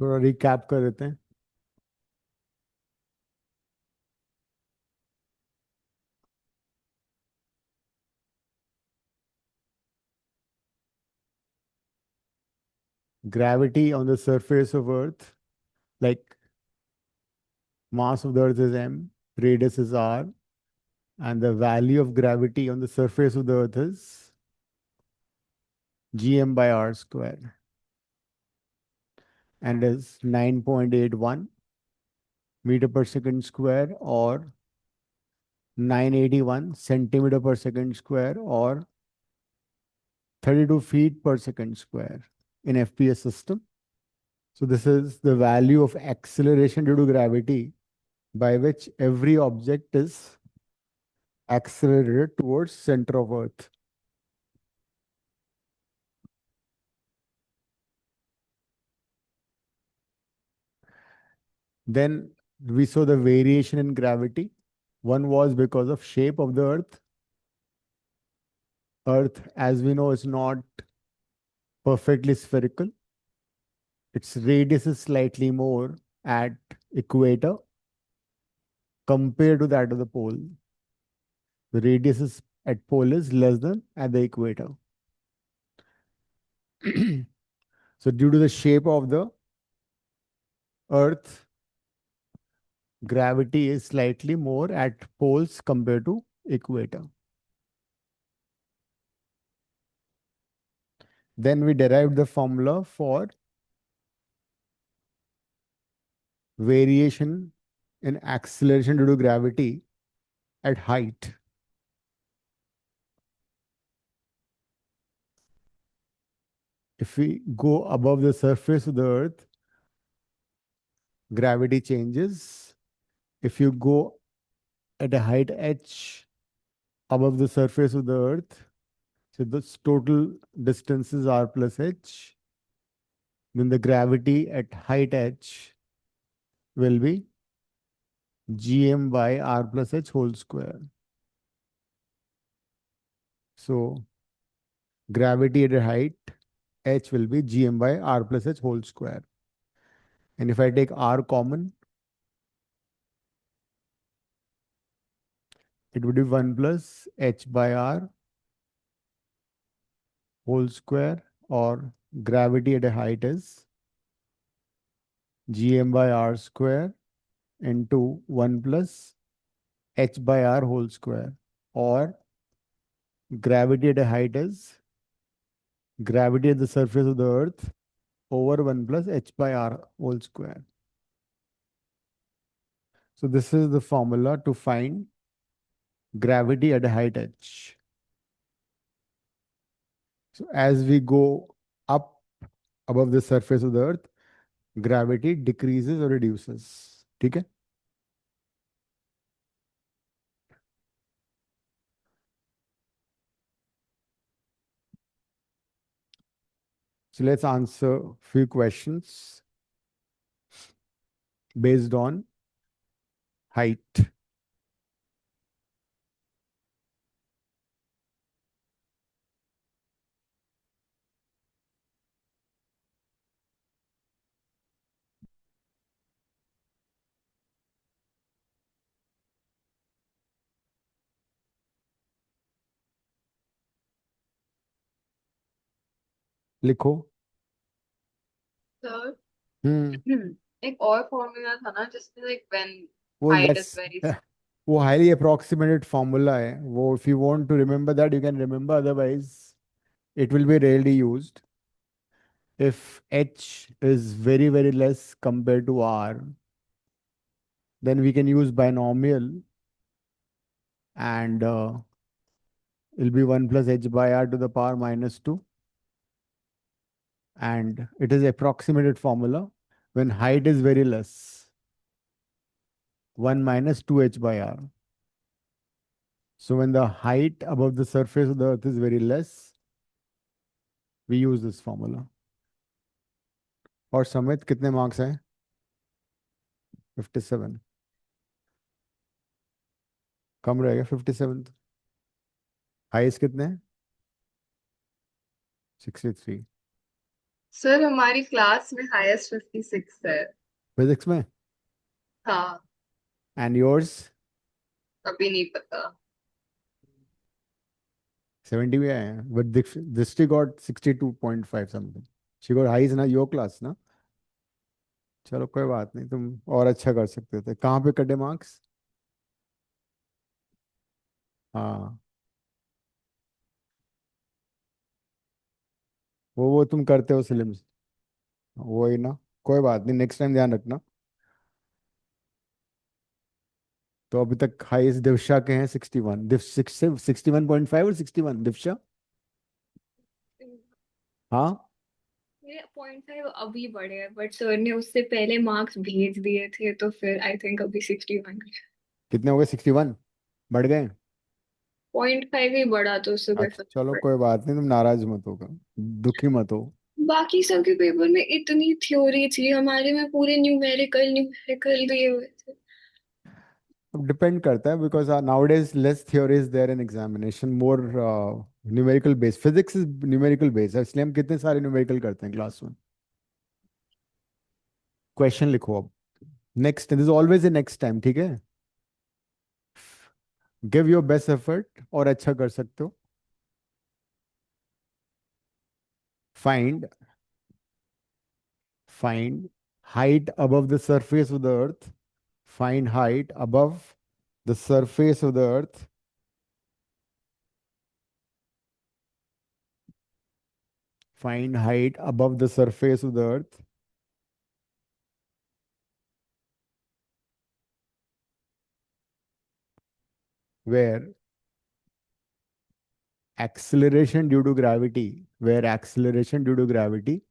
थोड़ा रिकैप कर देते हैं. Gravity on the surface of Earth, like mass of the Earth is m, radius is r, and the value of gravity on the surface of the Earth is gm by r square, and is 9.81 meter per second square, or 981 centimeter per second square, or 32 feet per second square in FPS system. So this is the value of acceleration due to gravity by which every object is accelerated towards center of Earth. Then we saw the variation in gravity. One was because of shape of the Earth. Earth, as we know, is not perfectly spherical. Its radius is slightly more at equator compared to that of the pole. The radius is at pole is less than at the equator. So due to the shape of the Earth, gravity is slightly more at poles compared to equator. Then we derived the formula for variation in acceleration due to gravity at height. If we go above the surface of the Earth, gravity changes. If you go at a height h above the surface of the Earth, so this total distance is r plus h, then the gravity at height h will be gm by r plus h whole square. So gravity at a height h will be gm by r plus h whole square. And if I take r common, it would be 1 plus h by r whole square, or gravity at a height is gm by r square into 1 plus h by r whole square, or gravity at a height is gravity at the surface of the Earth over 1 plus h by r whole square. So this is the formula to find gravity at a height h. So as we go up above the surface of the Earth, gravity decreases or reduces. ठीक है? So let's answer a few questions based on height. लिखो. Sir हम्म. एक और formula था ना जिसमें like when वो height is वैस वेरी वो highly approximated formula है वो. If you want to remember that, you can remember. Otherwise, it will be rarely used. If h is very, very less compared to r, then we can use binomial, and it'll be 1 plus h by r to the power minus 2. And it is approximated formula when height is very less, 1 minus 2h by r. So when the height above the surface of the Earth is very less, we use this formula. और समित कितने marks हैं? 57. कम रहेगा 57. Highest कितने हैं? 63. Sir हमारी class में highest 56 है। Physics में? हाँ। And yours? अभी नहीं पता। 70 भी आए हैं, बट दृष्टि got 62.5 something. She got high ना योर क्लास ना। चलो कोई बात नहीं, तुम और अच्छा कर सकते थे। कहाँ पे कटे मार्क्स? हाँ, वो तुम करते हो सिलेबस, वही ना। कोई बात नहीं, नेक्स्ट टाइम ध्यान रखना। तो अभी तक हाईएस्ट दिव्शा के हैं 61, 61.5 और 61 दिव्शा। हाँ। मेरे 0.5 अभी बढ़े हैं, बट सर ने उससे पहले मार्क्स भेज दिए थे, तो फिर आई थिंक अभी 61। कितने हो गए? 61 बढ़ गए? 0.5 ही बढ़ा तो उससे कोई अच्छा फर्क चलो नहीं कोई बात नहीं, तुम नाराज मत होगा, दुखी मत हो। पड़ा। बाकी सबके पेपर में इतनी थ्योरी थी, हमारे में पूरे न्यूमेरिकल न्यूमेरिकल दिए हुए थे। अब डिपेंड करता है, because nowadays less theory is there in examination, more numerical based. Physics is numerical based, इसलिए हम कितने सारे न्यूमेरिकल करते हैं क्लास में। क्वेश्चन लिखो अब। Next, this is always A next time, ठीक है? गिव योर बेस्ट एफर्ट और अच्छा कर सकते हो। Find find height above the surface of the earth. Find height above the surface of the earth. Find height above the surface of the earth where acceleration due to gravity, where acceleration due to gravity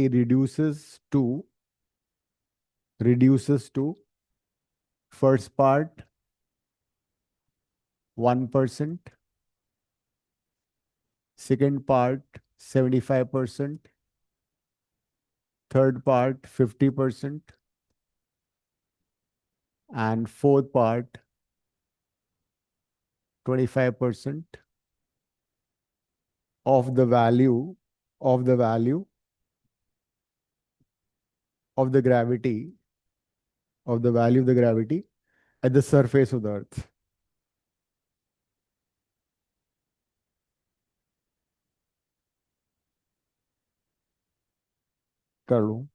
reduces to first part 1%, second part 75%, third part 50%, and fourth part 25% of the value of the value of the gravity at the surface of the earth. कर लो।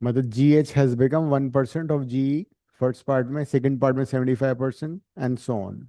मतलब GH has become 1% of GE, first part में, second part में 75%, and so on.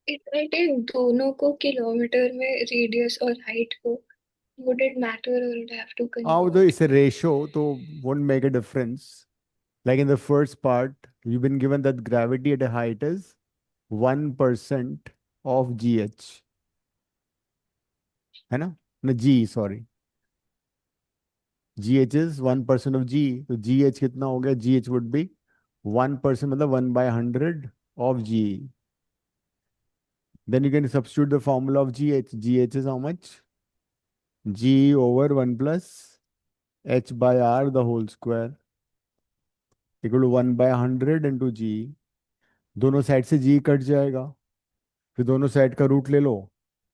I think दोनों को kilometre में, radius और height को, would it matter और इट हैव टू हाँ, वो तो कन्वर्ट? इस रेशो तो won't make a difference. Like in the first part, you've been given that gravity at a height is 1% of GH, है ना? ना G, sorry, GH is 1% of G, तो GH कितना हो गया? GH would be 1%, मतलब 1/100 of G. Then you can substitute the formula of GH. GH is how much? G over 1 plus H by R the whole square equal to 1/100 into G. दोनों side से G cut जाएगा, फिर दोनों side का root ले लो,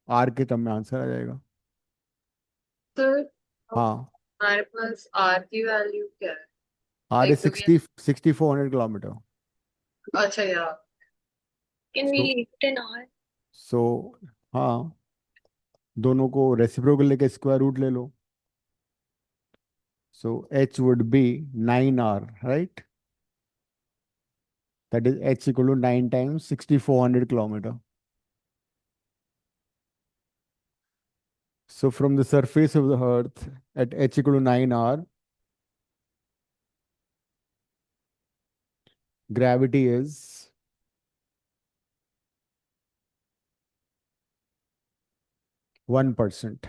R के term में answer आ जाएगा। सर हाँ। हमारे पास आर की वैल्यू क्या है? R is like do we 6400 kilometer. अच्छा यार, Can we So, leave it in R? so हाँ, दोनों को रेसिप्रोकल लेके स्क्वायर रूट ले लो. So H would be 9R, right? That is H equal to 9 times 6400 kilometer. So from the surface of the Earth at H equal to 9R, gravity is 1%.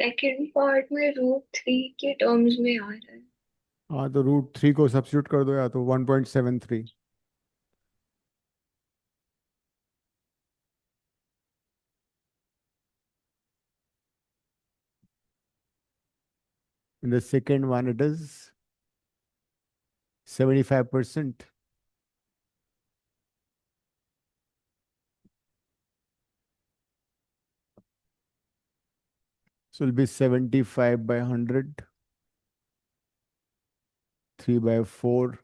Second part में √3 के terms में आ रहा है. हाँ, तो √3 को substitute कर दो, या तो 1.73. In the second one, it is 75%. So it'll be 75 by 100, 3 by 4.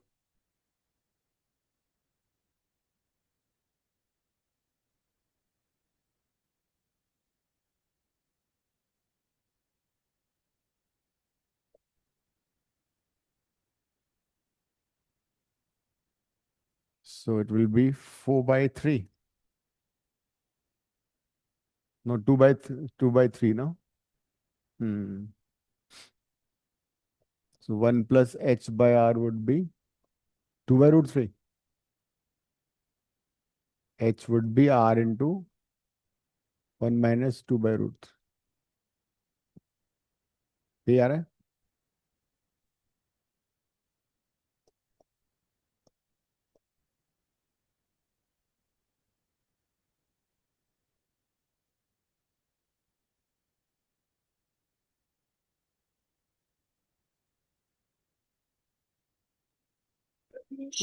So it will be 4 by 3. No, 2 by 3, no? Hmm. So 1 plus H by R would be 2 by √3. H would be R into 1 minus 2 by √3. ये आ रहा है?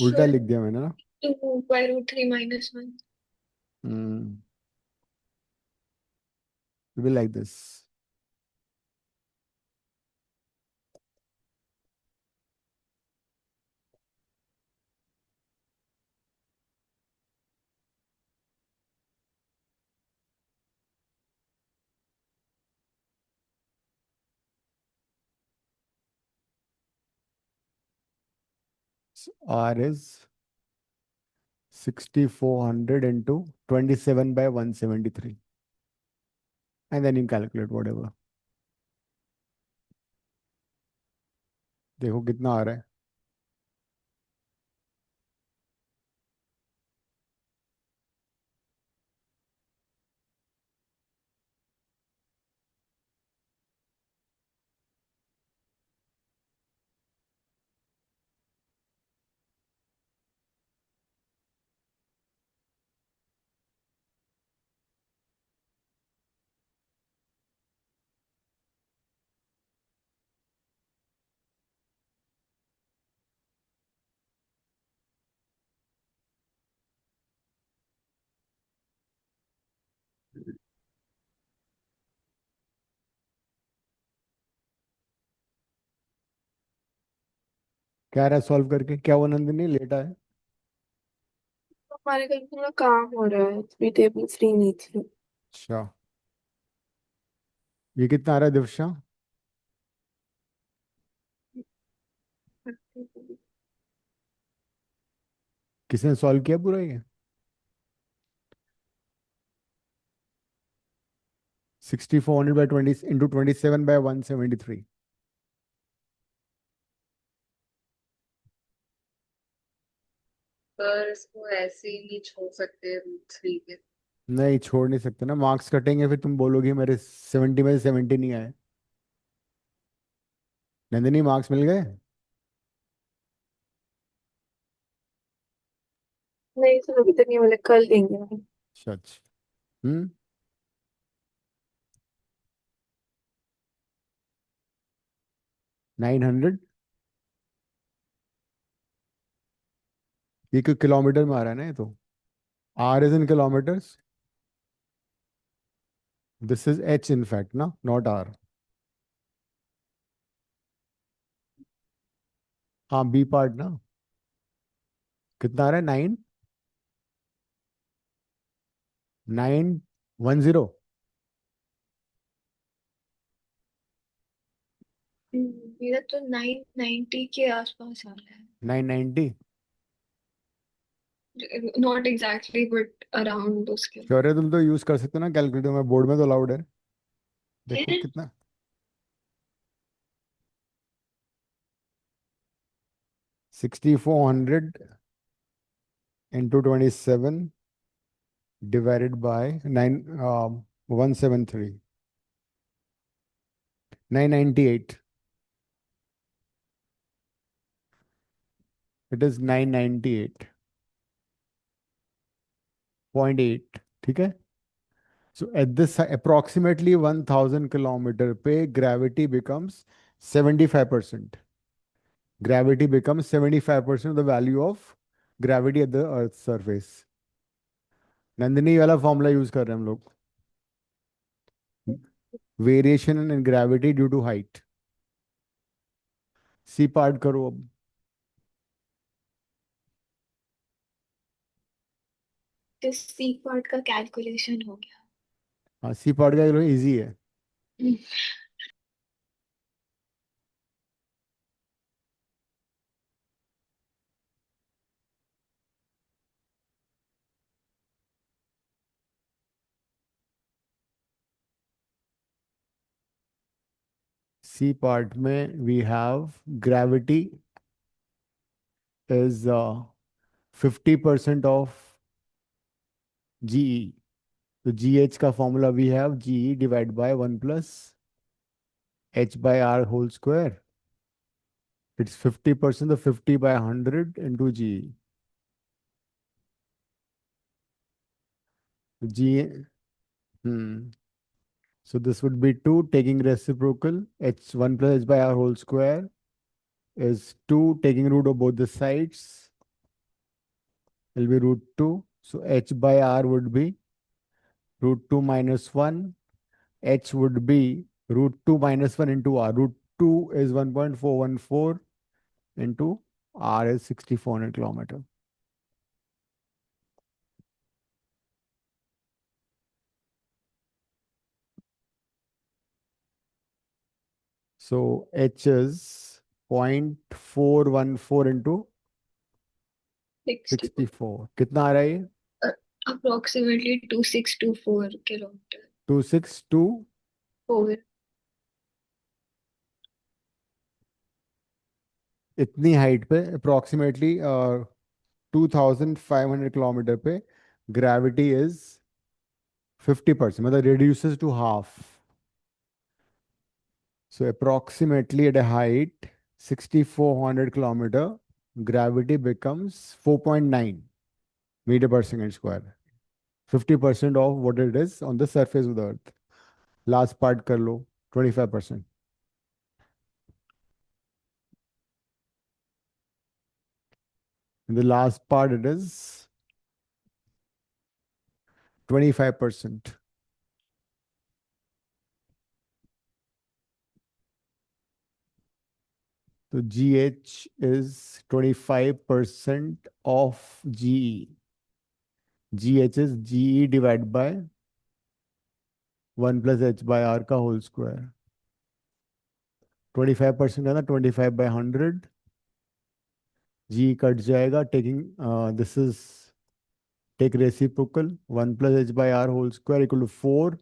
उल्टा Should लिख दिया मैंने ना. 2 by √3 minus 1. Hmm. It will be like this. So R is 6400 into 27 by 173. And then you calculate whatever. देखो कितना आ रहा है. क्या रहा सॉल्व करके? क्या वो नंदिनी लेटा है? हमारे घर में थोड़ा काम हो रहा है, थोड़ी टेबल फ्री नहीं थी। अच्छा, ये कितना आ रहा है दिव्या? किसने सॉल्व किया पूरा ये? 6400 by 20 into 27 by 173। पर इसको ऐसे ही नहीं छोड़ सकते रूट थ्री के। नहीं छोड़ नहीं सकते ना, मार्क्स कटेंगे, फिर तुम बोलोगी मेरे 70 में से 70 नहीं आए। नंदिनी मार्क्स मिल गए? नहीं सर, अभी तक नहीं बोले, कल देंगे हम। सच? हम्म। 900? ये कोई किलोमीटर में आ रहा है ना ये तो। R is in kilometres. This is h in fact ना, नॉट आर। हाँ बी पार्ट ना। कितना आ रहा है? 9, 910। मेरा तो 990 के आसपास आ रहा 990। है, नॉट एग्जैक्टली बट अराउंड उसके। श्योर है? तुम तो यूज कर सकते हो ना कैलकुलेटर में, बोर्ड में तो अलाउड है। देखो कितना। 6400 into 27 divided by 173, 998। It is 998.8। ठीक है। So at this approximately 1000 kilometer पे gravity becomes 75%। Gravity becomes 75% of the value of gravity at the earth's surface। Nandini वाला फॉर्मूला यूज कर रहे हैं हम लोग। Variation in gravity due to height. C part करो अब। तो सी पार्ट का कैलकुलेशन हो गया। हाँ सी पार्ट का इजी है। सी पार्ट में we have gravity is 50% of GE। तो GH का formula we have GE divide by 1 plus H by R whole square। It's 50%, the 50 by 100 into GE। G, hmm. So this would be 2 taking reciprocal, H 1 plus H by R whole square is 2 taking root of both the sides, will be root 2. So H by R would be root 2 minus 1. H would be root 2 minus 1 into R. Root 2 is 1.414 into R is 6400 kilometer. So H is 0.414 into 64। कितना आ रहा है ये? Approximately 2624 kilometre. 262। Four. इतनी height पे approximately 2500 kilometre पे gravity is 50%, मतलब reduces to half. So approximately at a height 6400 kilometer, gravity becomes 4.9 meter per second square। 50% of what it is on the surface of the earth। Last part कर लो, 25%। In the last part it is 25%। तो GH is 25% of GE. GH is GE divided by 1 plus H by R का whole square. 25% है ना, 25 by 100. G cut जाएगा, taking this is take reciprocal, 1 plus H by R whole square equal to 4.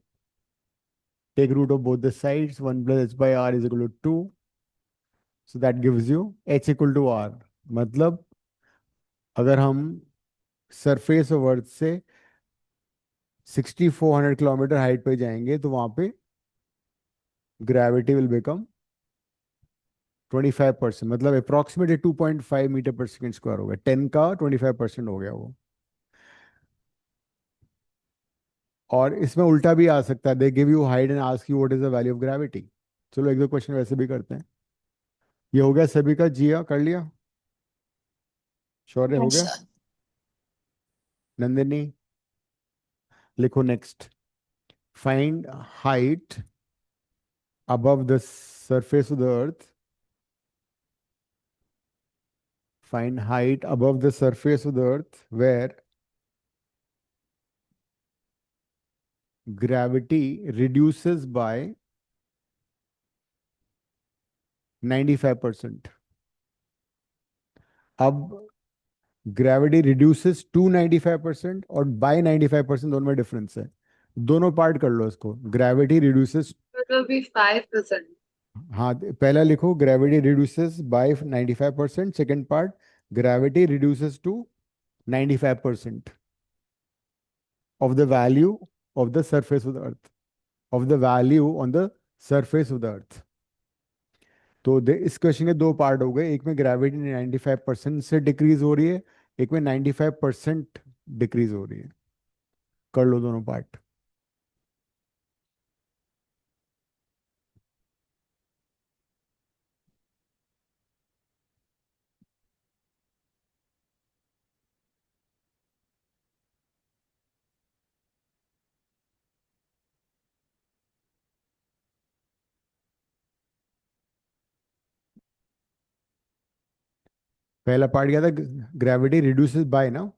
Take root of both the sides, 1 plus H by R is equal to 2. So that gives you H equal to R. मतलब अगर हम surface of अर्थ से 6400 kilometre height पे जाएंगे तो वहां पे gravity will become 25%, मतलब अप्रोक्सीमेटली 2.5 मीटर पर सेकेंड स्क्वायर हो गया. 10 का 25% हो गया वो. और इसमें उल्टा भी आ सकता है, they give you height and ask you what is the value of gravity. चलो एक दो क्वेश्चन वैसे भी करते हैं. ये हो गया सभी का, जिया कर लिया, शौर्य हो गया, नंदिनी लिखो next. Find height above the surface of the earth. Find height above the surface of the earth where gravity reduces by 95%. अब ग्रेविटी रिड्यूसेस टू 95% और बाय 95% दोनों में डिफरेंस है. दोनों पार्ट कर लो इसको. Gravity reduces, It will be 5%. हाँ पहला लिखो gravity reduces by 95%. Second part gravity reduces to 95% of the value of the surface of the earth, of the value on the surface of the earth. तो इस question के दो part हो गए. एक में ग्रेविटी 95% से डिक्रीज हो रही है, एक में 95% डिक्रीज हो रही है. कर लो दोनों पार्ट. पहला पार्ट क्या था, ग्रेविटी रिड्यूसेस बाय ना.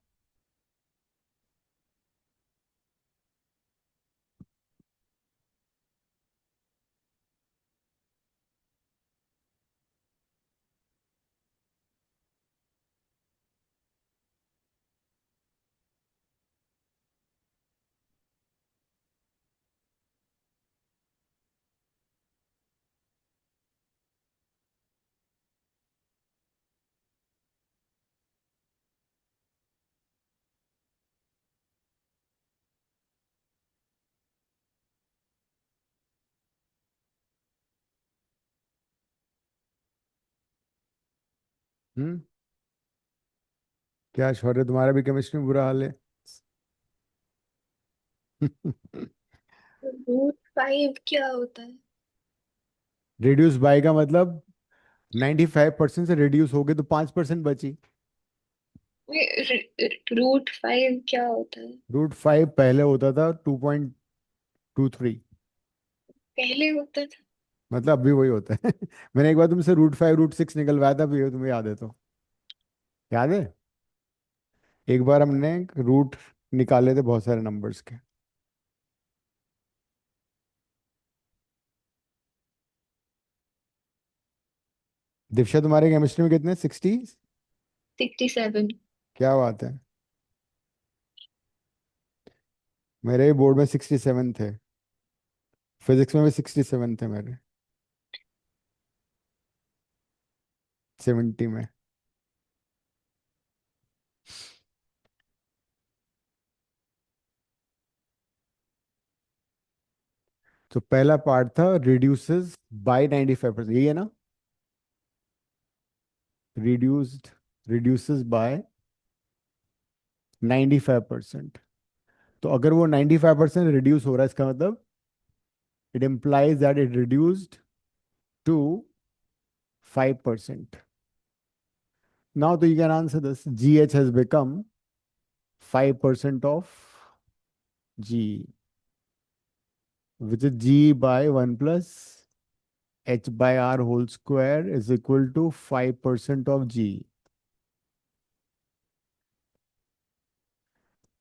हम्म, क्या शौर्य तुम्हारा भी केमिस्ट्री में बुरा हाल है? रूट 5 क्या होता है? रिड्यूस बाय का मतलब 95% से रिड्यूस हो गए तो 5% बची. रूट 5 क्या होता है? √5 पहले होता था 2.23, पहले होता था? मतलब अभी वही होता है. मैंने एक बार तुमसे √5 √6 निकलवाया था, भी तुम्हें याद है तो. याद है एक बार हमने रूट निकाले थे बहुत सारे नंबर्स के. दीक्षा तुम्हारे केमिस्ट्री में कितने, 60? 67. क्या बात है. मेरे बोर्ड में 67 थे. फिजिक्स में भी 67 थे मेरे, 70 में. तो पहला पार्ट था रिड्यूसेस बाय 95%, यही है ना. Reduced, reduces by 95%. तो अगर वो 95% रिड्यूस हो रहा है, इसका मतलब it implies that it reduced to 5%. Now you can answer this. GH has become 5% of G, which is G by 1 plus h by r whole square is equal to 5% of g.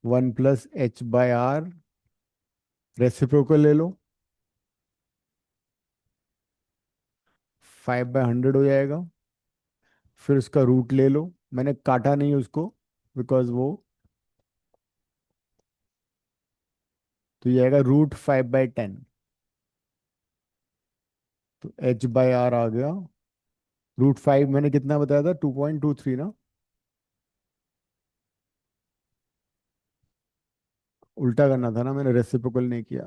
1 plus h by r, reciprocal ले लो, 5/100 हो जाएगा। फिर उसका root ले लो, मैंने काटा नहीं उसको बिकॉज वो, तो ये आएगा √5/10। तो h बाय r आ गया √5, मैंने कितना बताया था, 2.23 ना। उल्टा करना था ना, मैंने रेसिप्रोकल नहीं किया।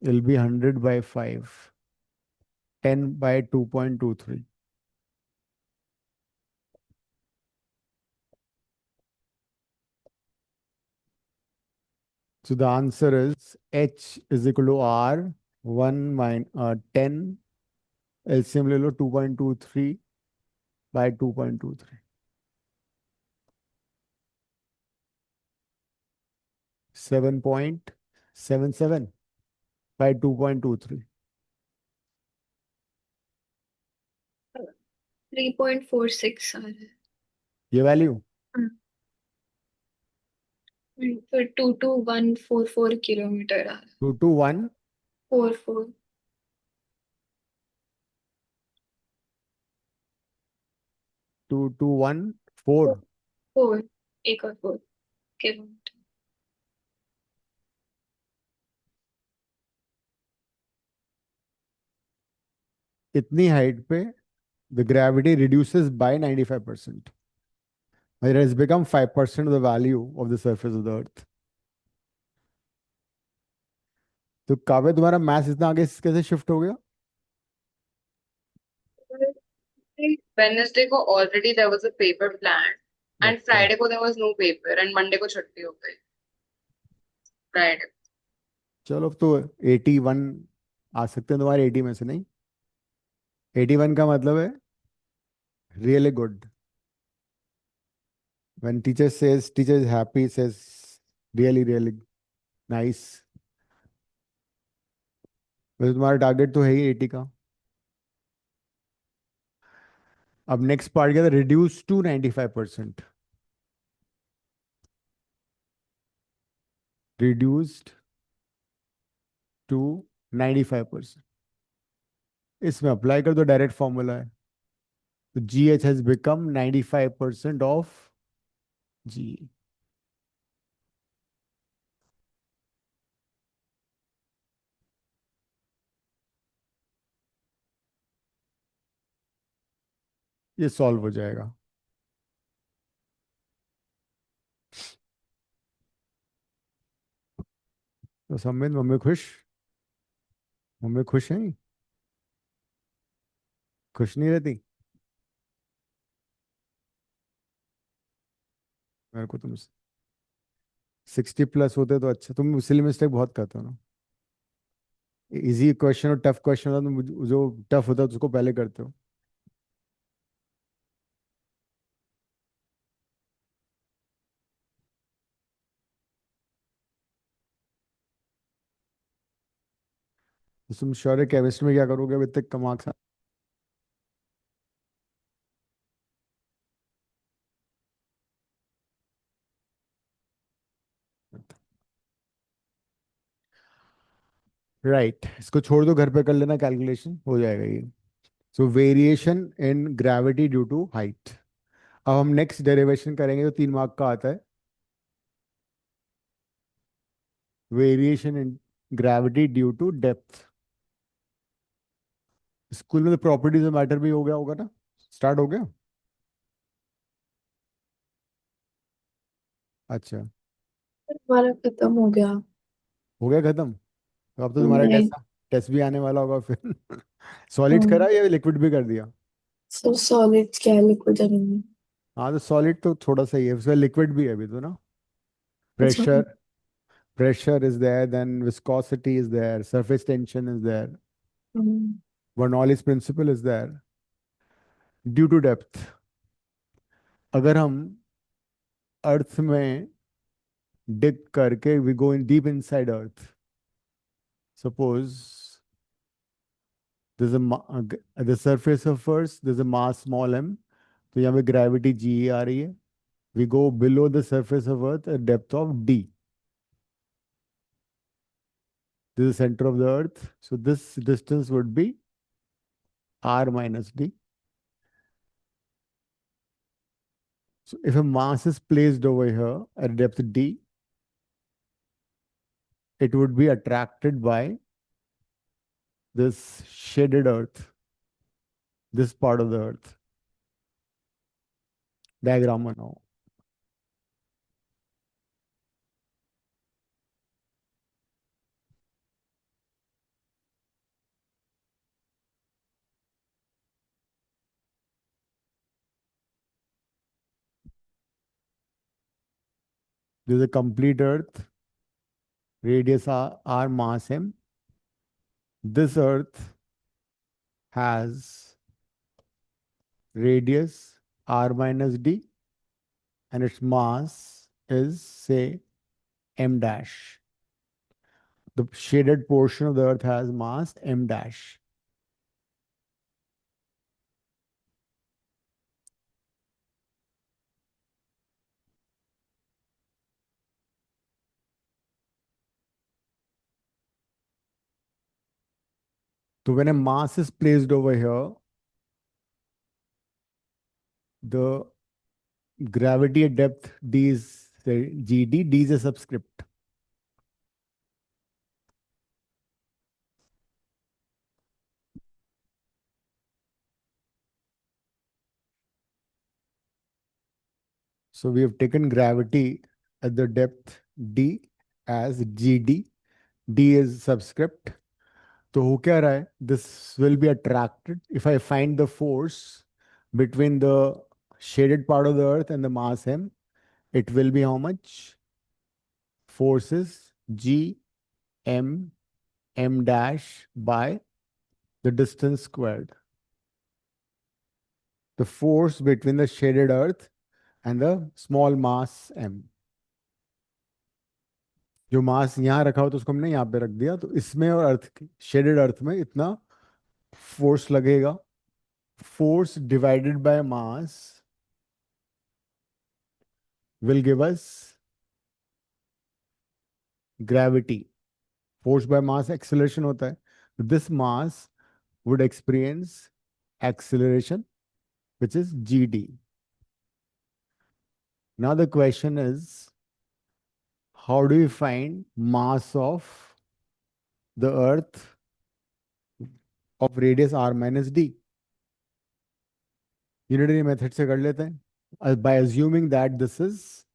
इल B 100/5, 10/2.23। So the answer is h is equal to r, 1 minus 10, LCM ले लो 2.23/2.23, 7.77/2.23। 3.46 आ रहा है। ये वैल्यू फिर 22144 किलोमीटर आ रहा है। 221 44 2214। 4 एक और 4 किलोमीटर। इतनी हाइट पे the gravity reduces by 95%. It has become 5% of the value of the surface of the earth. तो काव्य, तुम्हारा मैथ्स इतना आगे कैसे शिफ्ट हो गया? Wednesday को already there was a paper planned, and अच्छा, Friday को there was no paper, and Monday को छुट्टी हो गई। Friday। चलो अब तो 81 आ सकते हैं तुम्हारे 80 में से, नहीं? 81 का मतलब है really good. When teacher is happy, says really really nice। वैसे तुम्हारा टारगेट तो है ही 80 का। अब नेक्स्ट पार्ट क्या था, रिड्यूस टू 95%। Reduced to 95%। इसमें अप्लाई कर दो, डायरेक्ट फॉर्मूला है। तो G H has become 95% of G. ये सॉल्व हो जाएगा। तो सम्मित, मम्मी खुश? मम्मी खुश है? खुश नहीं रहती? मेरे को तुम 60+ होते तो अच्छा। तुम सिली मिस्टेक बहुत करते हो ना। इजी क्वेश्चन और टफ क्वेश्चन होता है, तुम जो टफ होता है उसको पहले करते हो। तो तुम श्योर है केमिस्ट्री में क्या करोगे अब इतने कम मार्क्स? राइट, इसको छोड़ दो, घर पे कर लेना, कैलकुलेशन हो जाएगा ये। So variation in gravity due to height. अब हम नेक्स्ट डेरिवेशन करेंगे जो 3 मार्क का आता है, variation in gravity due to depth. School में तो प्रॉपर्टीज ऑफ मैटर भी हो गया होगा ना, स्टार्ट हो गया? अच्छा, हमारा खत्म हो गया। हो गया खत्म। तो अब तो तुम्हारा नहीं। टेस्ट टेस्ट भी आने वाला होगा फिर। सॉलिड करा या लिक्विड भी कर दिया? सब सॉलिड क्या है, लिक्विड नहीं। हाँ, तो सॉलिड तो थोड़ा सा ही है, उसका लिक्विड भी है अभी तो ना। अच्छा। Pressure, pressure is there, then viscosity is there, surface tension is there, hmm, Bernoulli's principle is there, due to depth। अगर हम अर्थ में डिग करके, we go in deep inside earth, suppose there's a the surface of first, there's a mass small m, तो यहाँ पे gravity g आ रही है. We go below the surface of earth at depth of d. This is the center of the earth, so this distance would be r minus d. So if a mass is placed over here at depth d, it would be attracted by this shaded earth, this part of the earth. Diagram बनाओ. This is a complete earth, radius r, mass m. This earth has radius r minus d, and its mass is, say, m dash. The shaded portion of the earth has mass m dash. So when a mass is placed over here, the gravity at depth d is, say, gd, d is a subscript. So we have taken gravity at the depth d as gd, d is subscript. तो हो क्या रहा है? This will be attracted if I find the force between the shaded part of the earth and the mass m. It will be how much? Force is g m m dash by the distance squared. The force between the shaded earth and the small mass m. जो मास यहाँ रखा हो तो उसको हमने यहाँ पे रख दिया, तो इसमें और अर्थ, शेडेड अर्थ में इतना फोर्स लगेगा. Force divided by mass will give us gravity. Force by mass acceleration होता है. This mass would experience acceleration, which is gd. Now the question is, how do we find mass of the earth of radius r minus d? Unitary method से कर लेते हैं, by assuming that this is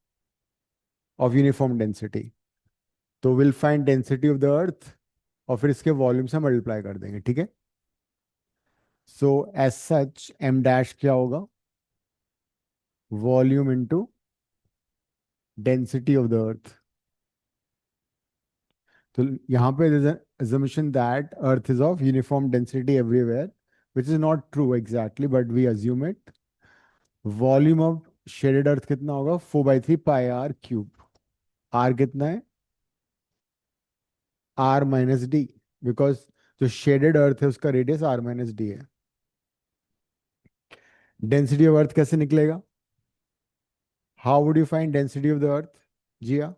of uniform density. तो we'll find density of the earth और फिर इसके volume से multiply कर देंगे. ठीक है? So as such m dash क्या होगा? Volume into density of the earth. तो यहाँ पे there's an assumption that earth is of uniform density everywhere, which is not true exactly, but we assume it. Volume of shaded earth कितना होगा? 4/3 pi r cube. r कितना है? r minus d, because जो shaded earth है उसका radius r minus d है. Density of earth कैसे निकलेगा? How would you find density of the earth, Jia?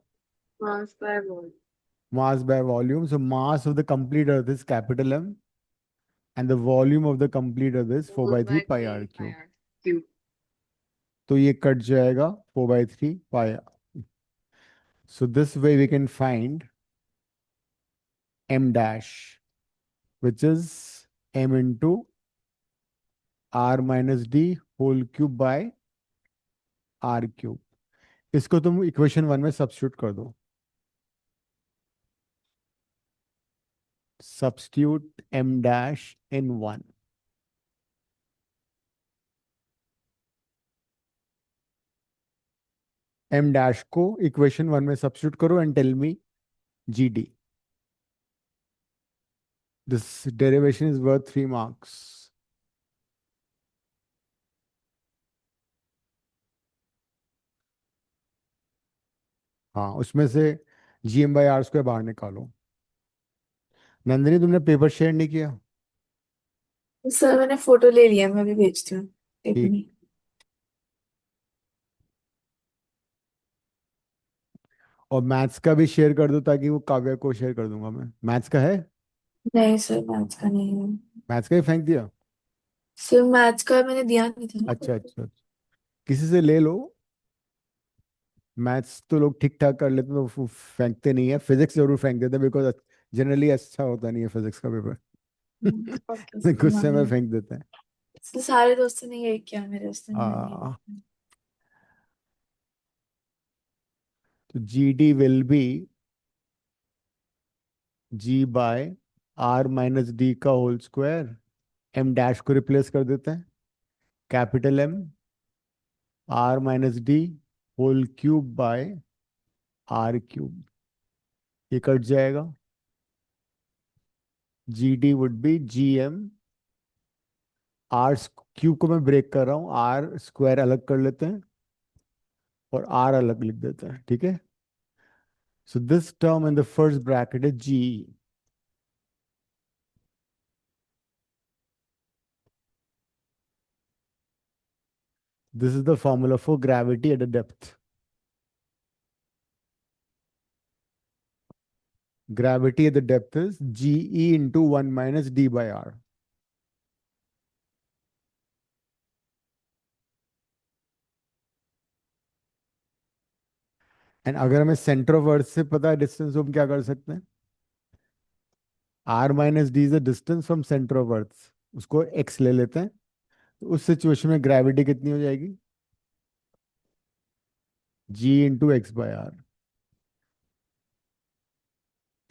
Mass by volume. Mass by volume. So mass of the complete earth is capital M, and the volume of the complete earth is 4/3 pi r cube. Cube. तो ये cut जाएगा 4/3 pi r. So this way we can find m dash, which is m into r minus d whole cube by r cube. इसको तुम equation 1 में substitute कर दो. Substitute m dash in 1. m dash को equation 1 में substitute करो and tell me gd. This derivation is worth 3 marks. हाँ, उसमें से gm by r स्क्वायर बाहर निकालो. नंदिनी, तुमने पेपर शेयर नहीं किया? सर मैंने फोटो ले लिया, मैं भी भेजती हूँ, एक ठीक। मिनट। और मैथ्स का भी शेयर कर दो ताकि वो काव्या को शेयर कर दूंगा मैं। मैथ्स का है? नहीं सर, मैथ्स का नहीं है। मैथ्स का ही फेंक दिया? सर मैथ्स का मैंने दिया नहीं था ना अच्छा फोटो। अच्छा अच्छा। किसी से ले लो। मैथ्स तो लोग ठीक ठाक कर लेते हैं तो वो फेंकते नहीं है। फिजिक्स जरूर फेंक देते हैं बिकॉज जनरली अच्छा होता नहीं है फिजिक्स का पेपर। ओके सर, गुस्से मान में लिया। फेंक देते हैं। सर सारे दोस्तों ने यही किया, मेरे दोस्तों ने मैंने यही आ, किया। तो g d will be g by R minus d का होल स्क्वायर। एम डैश को रिप्लेस कर देते हैं। Capital M R minus d whole cube by R cube. ये कट जाएगा। G d would be g M R cube को मैं break कर रहा हूँ, आर स्क्वायर अलग कर लेते हैं और आर अलग लिख देते हैं। ठीक है। So this term in the first bracket is g. This is the formula for gravity at the depth. Gravity at the depth is GE into 1 minus D by R. And अगर हमें centre of अर्थ से पता है distance, तो हम क्या कर सकते हैं? R minus D is the distance from centre of अर्थ। उसको x ले लेते हैं। तो उस सिचुएशन में ग्रेविटी कितनी हो जाएगी? G into x by R.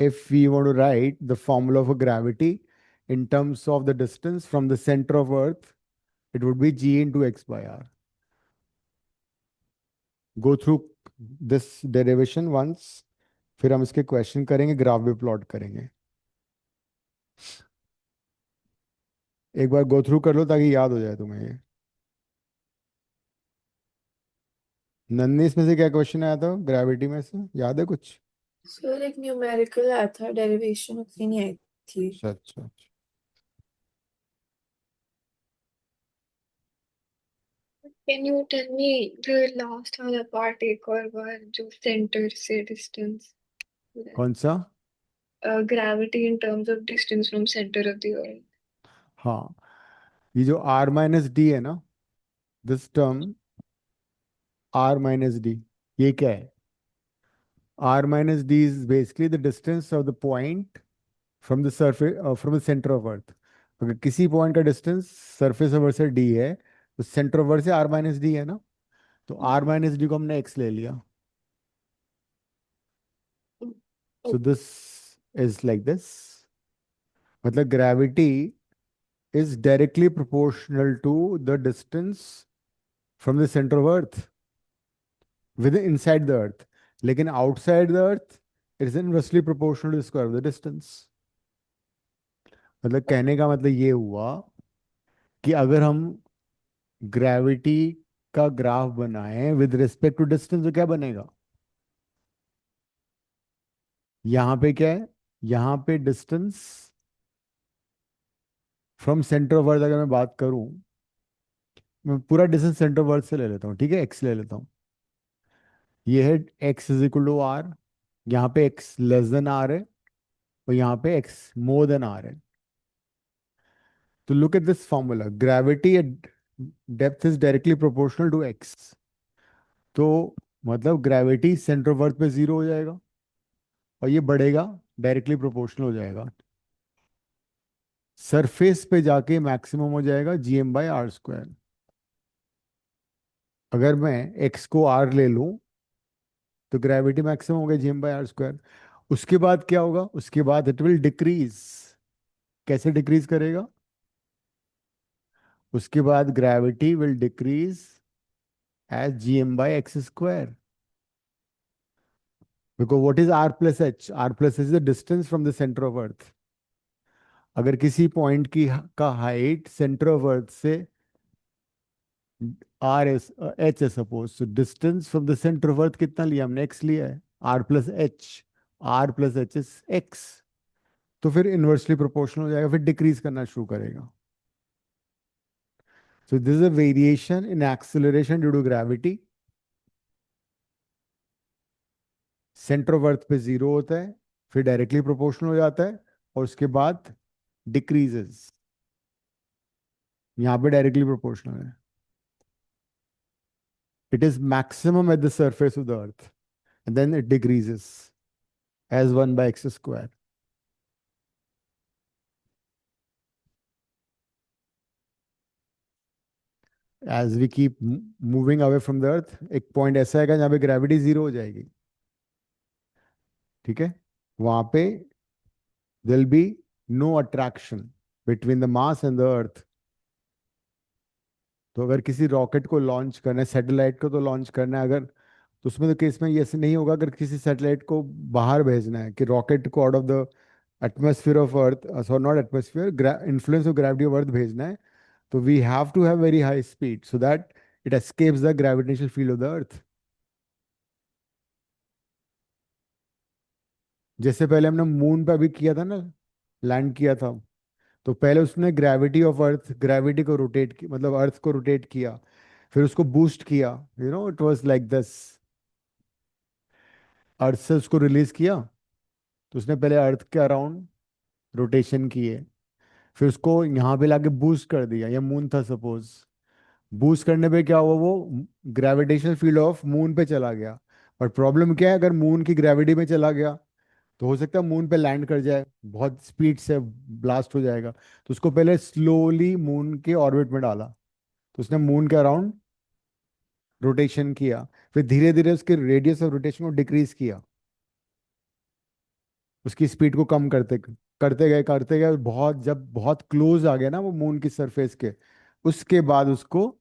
If we want to write the formula for gravity in terms of the distance from the center of earth, it would be G into x by R. Go through this derivation once, फिर हम इसके question करेंगे, graph भी plot करेंगे। एक बार go through कर लो ताकि याद हो जाए तुम्हें ये। नन्नी, इसमें से क्या क्वेश्चन आया था ग्रेविटी में से, याद है कुछ? सर एक न्यूमेरिकल आया था, डेरिवेशन उतनी नहीं आई थी। अच्छा अच्छा अच्छा। Can you tell me the last वाला part एक और बार, जो सेंटर से डिस्टेंस? कौन सा? Gravity in terms of distance from center of the earth. हाँ, ये जो r माइनस डी है ना, this term r minus D, ये क्या है? r minus D is basically the distance of the point from the surface, from the centre of earth. अगर किसी पॉइंट का डिस्टेंस सरफेस ऑफ अर्थ से डी है, तो सेंटर ऑफ अर्थ से r माइनस डी है ना, तो r माइनस डी को हमने x ले लिया। So this is like this. मतलब gravity is directly proportional to the distance from the center of earth within inside the earth, लेकिन outside the earth it is inversely proportional to the square of the distance। मतलब कहने का मतलब ये हुआ कि अगर हम ग्रेविटी का ग्राफ बनाएं विद रिस्पेक्ट टू डिस्टेंस, तो क्या बनेगा? यहाँ पे क्या है? यहाँ पे distance from centre of earth अगर मैं बात करूं, मैं पूरा डिस्टेंस सेंटर ऑफ अर्थ से ले लेता हूँ। ठीक है, एक्स ले लेता हूँ। ये है x is equal to R. यहाँ पे एक्स लेस देन आर है और यहाँ पे एक्स मोर देन आर है। तो look at this formula, gravity at depth is directly proportional to x. तो मतलब ग्रेविटी सेंटर ऑफ अर्थ पे जीरो हो जाएगा और ये बढ़ेगा, डायरेक्टली प्रोपोर्शनल हो जाएगा। सरफेस पे जाके मैक्सिमम हो जाएगा gm/r²। अगर मैं x को r ले लूं तो ग्रेविटी मैक्सिमम हो गया gm/r²। उसके बाद क्या होगा? उसके बाद इट विल डिक्रीज। कैसे डिक्रीज करेगा? उसके बाद gravity will decrease as gm/x²। Because what is r plus h? r plus h is the distance from the centre of earth. अगर किसी पॉइंट की का हाइट सेंटर ऑफ अर्थ से r एस एच है सपोज, तो distance from the centre of अर्थ कितना लिया हमने? x लिया है। r plus h, r plus h is x। तो फिर इनवर्सली प्रोपोर्शनल हो जाएगा, फिर डिक्रीज करना शुरू करेगा। So this is a variation in acceleration due to gravity. Centre of earth पे जीरो होता है, फिर डायरेक्टली प्रोपोर्शनल हो जाता है, और उसके बाद डिक्रीजेस। यहाँ पे डायरेक्टली प्रोपोर्शनल है। It is maximum at the surface of the earth, and then it decreases as 1 by x square. As we keep moving away from the earth, एक पॉइंट ऐसा आएगा जहाँ पे ग्रेविटी जीरो हो जाएगी, ठीक है? वहां पे there'll be no attraction between the mass and the earth. तो अगर किसी रॉकेट को लॉन्च करना है, सैटेलाइट को तो लॉन्च करना है अगर, तो उसमें तो केस में ये ऐसे नहीं होगा। अगर किसी सैटेलाइट को बाहर भेजना है, कि रॉकेट को out of the atmosphere of earth, sorry not atmosphere, influence of gravity of earth भेजना है, तो we have to have very high speed so that it escapes the gravitational field of the earth. जैसे पहले हमने moon पे अभी किया था ना, लैंड किया था, तो पहले उसने ग्रेविटी ऑफ अर्थ, ग्रेविटी को रोटेट की, मतलब अर्थ को रोटेट किया, फिर उसको बूस्ट किया, इट वाज लाइक दिस। अर्थ से उसको रिलीज किया, तो उसने पहले अर्थ के अराउंड रोटेशन किए, फिर उसको यहाँ पे लाके बूस्ट कर दिया। ये मून था सपोज, बूस्ट करने पे क्या हुआ, वो ग्रेविटेशनल फील्ड ऑफ मून पे चला गया। बट प्रॉब्लम क्या है, अगर मून की ग्रेविटी में चला गया तो हो सकता है मून पे लैंड कर जाए, बहुत स्पीड से ब्लास्ट हो जाएगा। तो उसको पहले स्लोली मून के ऑर्बिट में डाला, तो उसने मून के अराउंड रोटेशन किया, फिर धीरे धीरे उसके रेडियस ऑफ रोटेशन को डिक्रीज किया, उसकी स्पीड को कम करते गए, बहुत जब बहुत क्लोज आ गया ना वो मून की सरफेस के, उसके बाद उसको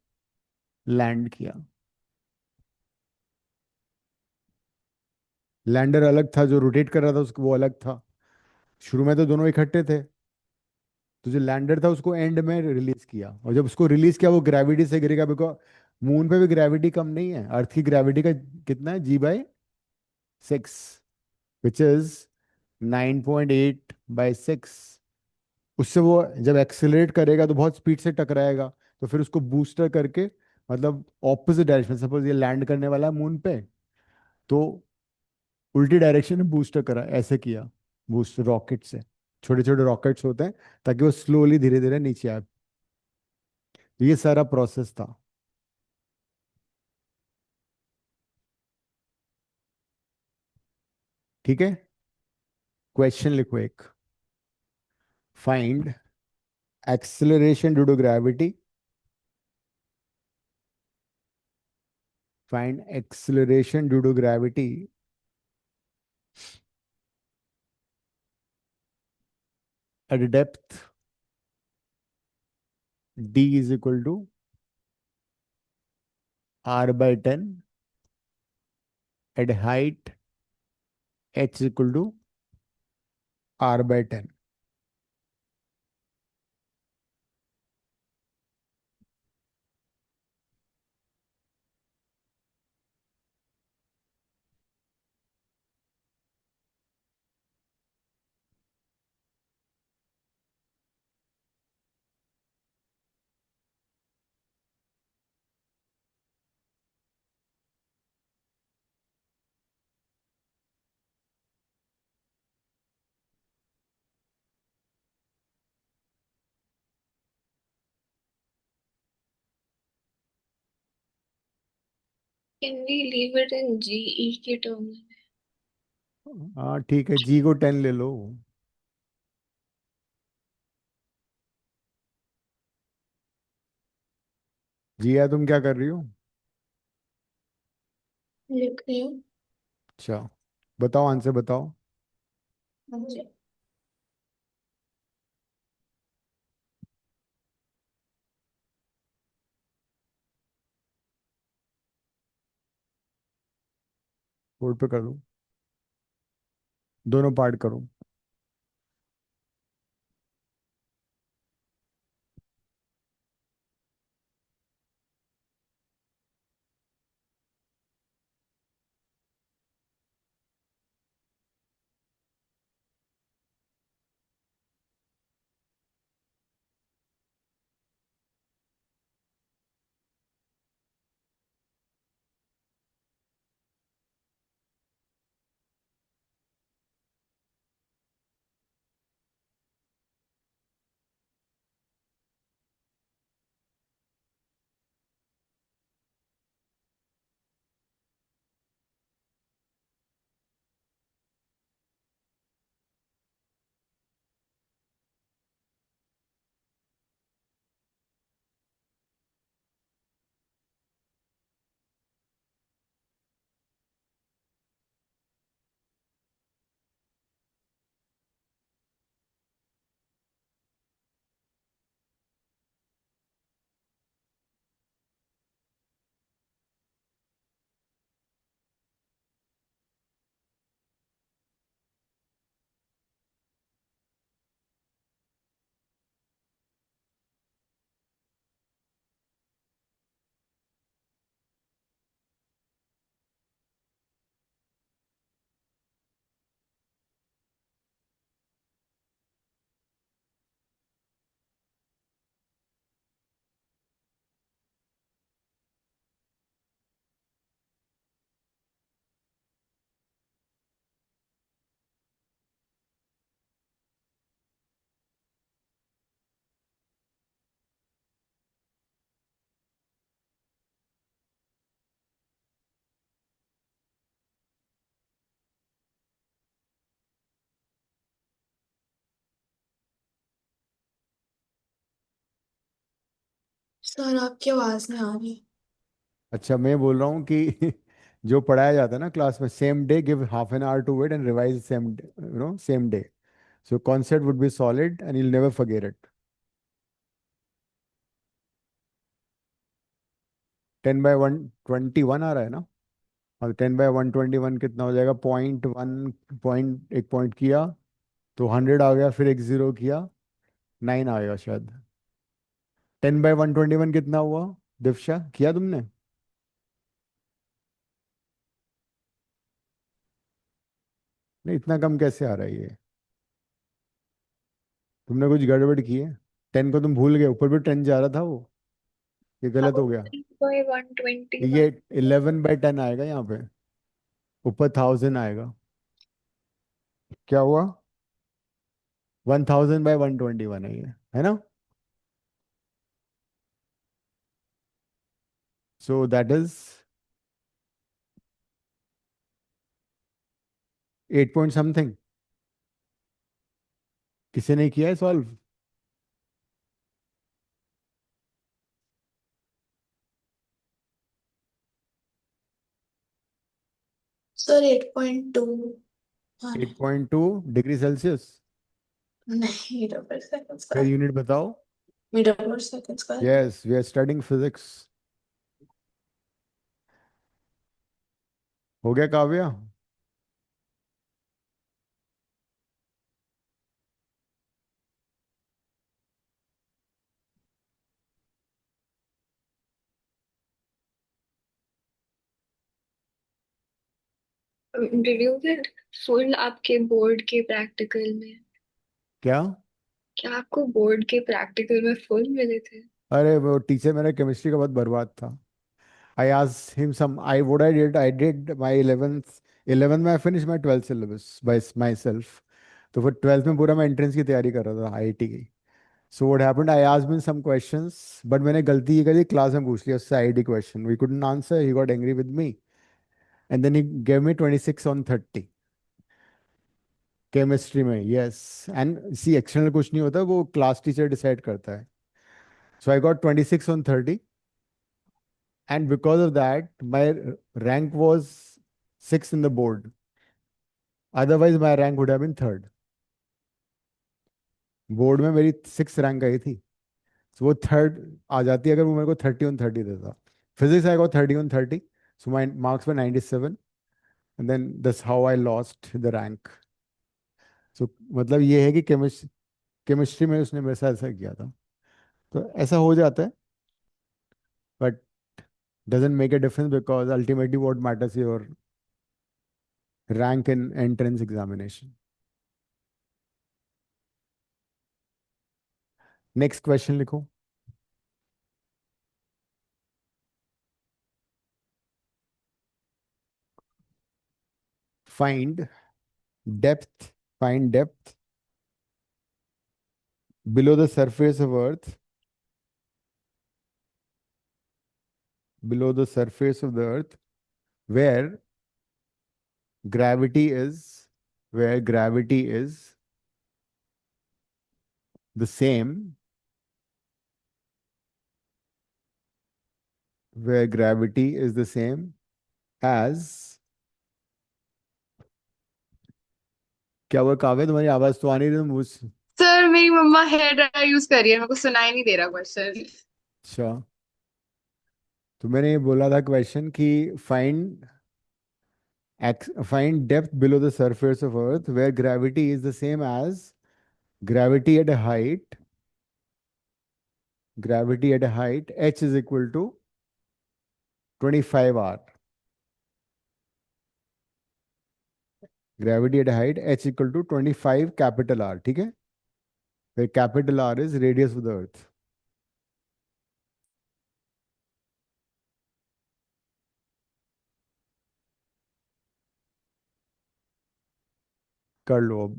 लैंड किया। लैंडर अलग था, जो रोटेट कर रहा था उसको वो अलग था। शुरू में तो दोनों इकट्ठे थे, तो जो लैंडर था उसको एंड में रिलीज किया, और जब उसको रिलीज किया वो ग्रेविटी से गिरेगा, बिकॉज मून पे भी ग्रेविटी कम नहीं है, अर्थ की ग्रेविटी का कितना है, G/6, विच इज 9.8/6। उससे वो जब एक्सेलरेट करेगा तो बहुत स्पीड से टकराएगा, तो फिर उसको बूस्टर करके, मतलब ऑपोजिट डायरेक्शन, सपोज ये लैंड करने वाला है मून पे, तो उल्टी डायरेक्शन में बूस्टर करा, ऐसे किया बूस्ट रॉकेट से। छोटे छोटे रॉकेट्स होते हैं ताकि वो स्लोली धीरे धीरे नीचे आए। तो ये सारा प्रोसेस था। ठीक है, क्वेश्चन लिखो एक, find acceleration due to gravity, find acceleration due to gravity at a depth d is equal to r/10, at height h is equal to r/10। Can we leave it in GE के term? हाँ ठीक है, जी को 10 ले लो। जिया तुम क्या कर रही हो? लिख रही हूँ। अच्छा, बताओ, आंसर बताओ। हाँ जी। बोर्ड पे कर दो, दोनों पार्ट करो। सर आपकी आवाज नहीं आ रही। अच्छा, मैं बोल रहा हूँ कि जो पढ़ाया जाता है ना क्लास में, same day give half an hour to it and revise same, same day, so concept would be solid and you'll never forget it. 10/121 आ रहा है ना, और 10/121 कितना हो जाएगा? 0.1, पॉइंट, एक पॉइंट किया तो 100 आ गया, फिर एक जीरो किया, 9 आएगा शायद। 10/121 कितना हुआ? दिव्शा, किया तुमने? नहीं, इतना कम कैसे आ रहा है ये? तुमने कुछ गड़बड़ की है? 10 को तुम भूल गए, ऊपर भी 10 जा रहा था वो, ये गलत हो गया। 3/121। ये 11/10 आएगा यहाँ पे, ऊपर 1000 आएगा। क्या हुआ? 1000/121 है ना? So that is 8 point something. किसी ने किया है सॉल्व? सर 8.2। हाँ 8.2 डिग्री सेल्सियस? नहीं, मीटर पर सेकंड्स का फिर यूनिट बताओ। मीटर पर सेकंड्स का yes, we are studying physics. हो गया Kavya? Did you get full आपके बोर्ड के प्रैक्टिकल में? क्या? क्या आपको बोर्ड के प्रैक्टिकल में फुल मिले थे? अरे वो टीचर मेरा केमिस्ट्री का बहुत बर्बाद था। I asked him some, I did my 11th में I finished my 12th syllabus by myself. तो फिर 12th में पूरा मैं एंट्रेंस की तैयारी कर रहा था, आईआईटी की। So what happened, I asked him some questions, but मैंने गलती ये करी, क्लास में पूछ लिया उससे IIT question, we couldn't answer, he got angry with me and then he gave me 26/30 chemistry में। यस, एंड सी एक्सटर्नल कुछ नहीं होता, वो क्लास टीचर डिसाइड करता है। So I got 26/30, and because of that my rank was 6th in the board. Otherwise my rank would have been third. Board में मेरी 6th rank आई थी, so वो थर्ड आ जाती अगर वो मेरे को 30/30 देता। Physics I got 30/30, so my marks were 97, and then that's how I lost the rank. So मतलब ये है कि केमिस्ट्री में उसने मेरे साथ ऐसा किया था। तो ऐसा हो जाता है, but doesn't make a difference because ultimately what matters is your rank in entrance examination. Next question लिखो। find find depth below the surface of earth, below the surface of the earth, where gravity is, where gravity is the same, where gravity is the same as, क्या हुआ काव्य, तुम्हारी आवाज तो आ नहीं रही, तुम मुझ। सर मेरी मम्मा हेयर ड्रायर यूज कर रही है, मेरे को सुनाई नहीं दे रहा क्वेश्चन। अच्छा, तो मैंने ये बोला था क्वेश्चन कि find find depth below the surface of earth where gravity is the same as gravity at a height, gravity at a height h is equal to 25 r, gravity at a height h equal to 25 capital R, ठीक है, where capital R is radius of the earth. कर लो अब।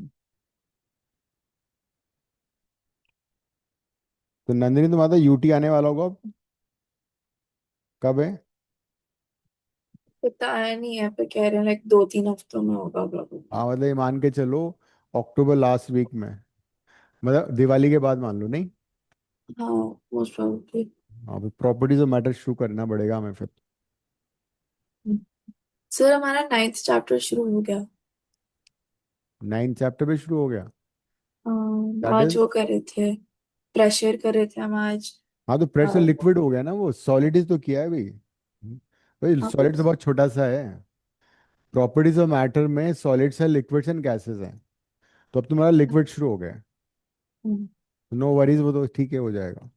तो नंदिनी, तुम्हारा UT आने वाला होगा अब, कब है? पता है नहीं है, पे कह रहे हैं लाइक 2-3 हफ्तों में होगा प्रॉब्लम। हाँ मतलब ये मान के चलो, अक्टूबर लास्ट वीक में, मतलब दिवाली के बाद मान लो, नहीं? हाँ मोस्ट प्रॉब्लली। हाँ, प्रॉपर्टीज ऑफ मैटर शुरू करना पड़ेगा हमें फिर। सर हमारा 9th चैप्टर शुरू हो गया। 9 चैप्टर भी शुरू हो गया। दैट आज इज। वो कर रहे थे, प्रेशर कर रहे थे हम आज। हाँ तो प्रेशर लिक्विड हो गया ना, वो सॉलिड तो किया है भाई। भाई हाँ, सॉलिड तो बहुत छोटा सा है। प्रॉपर्टीज ऑफ मैटर में सॉलिड्स है, लिक्विड्स एंड गैसेस हैं। तो अब तुम्हारा लिक्विड शुरू हो गया। हम्म, नो वरीज, वो तो ठीक है, हो जाएगा।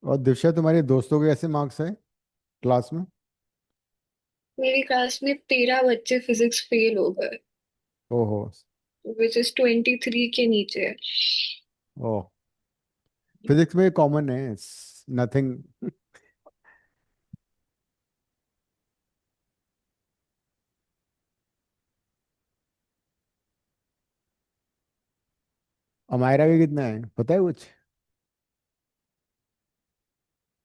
और दिव्या, तुम्हारे दोस्तों के ऐसे मार्क्स है क्लास में? मेरी क्लास में 13 बच्चे फिजिक्स फेल हो गए, ओहो। विच इज 23 के नीचे है। ओह। फिजिक्स में कॉमन है, नथिंग। अमायरा के कितना है पता है कुछ?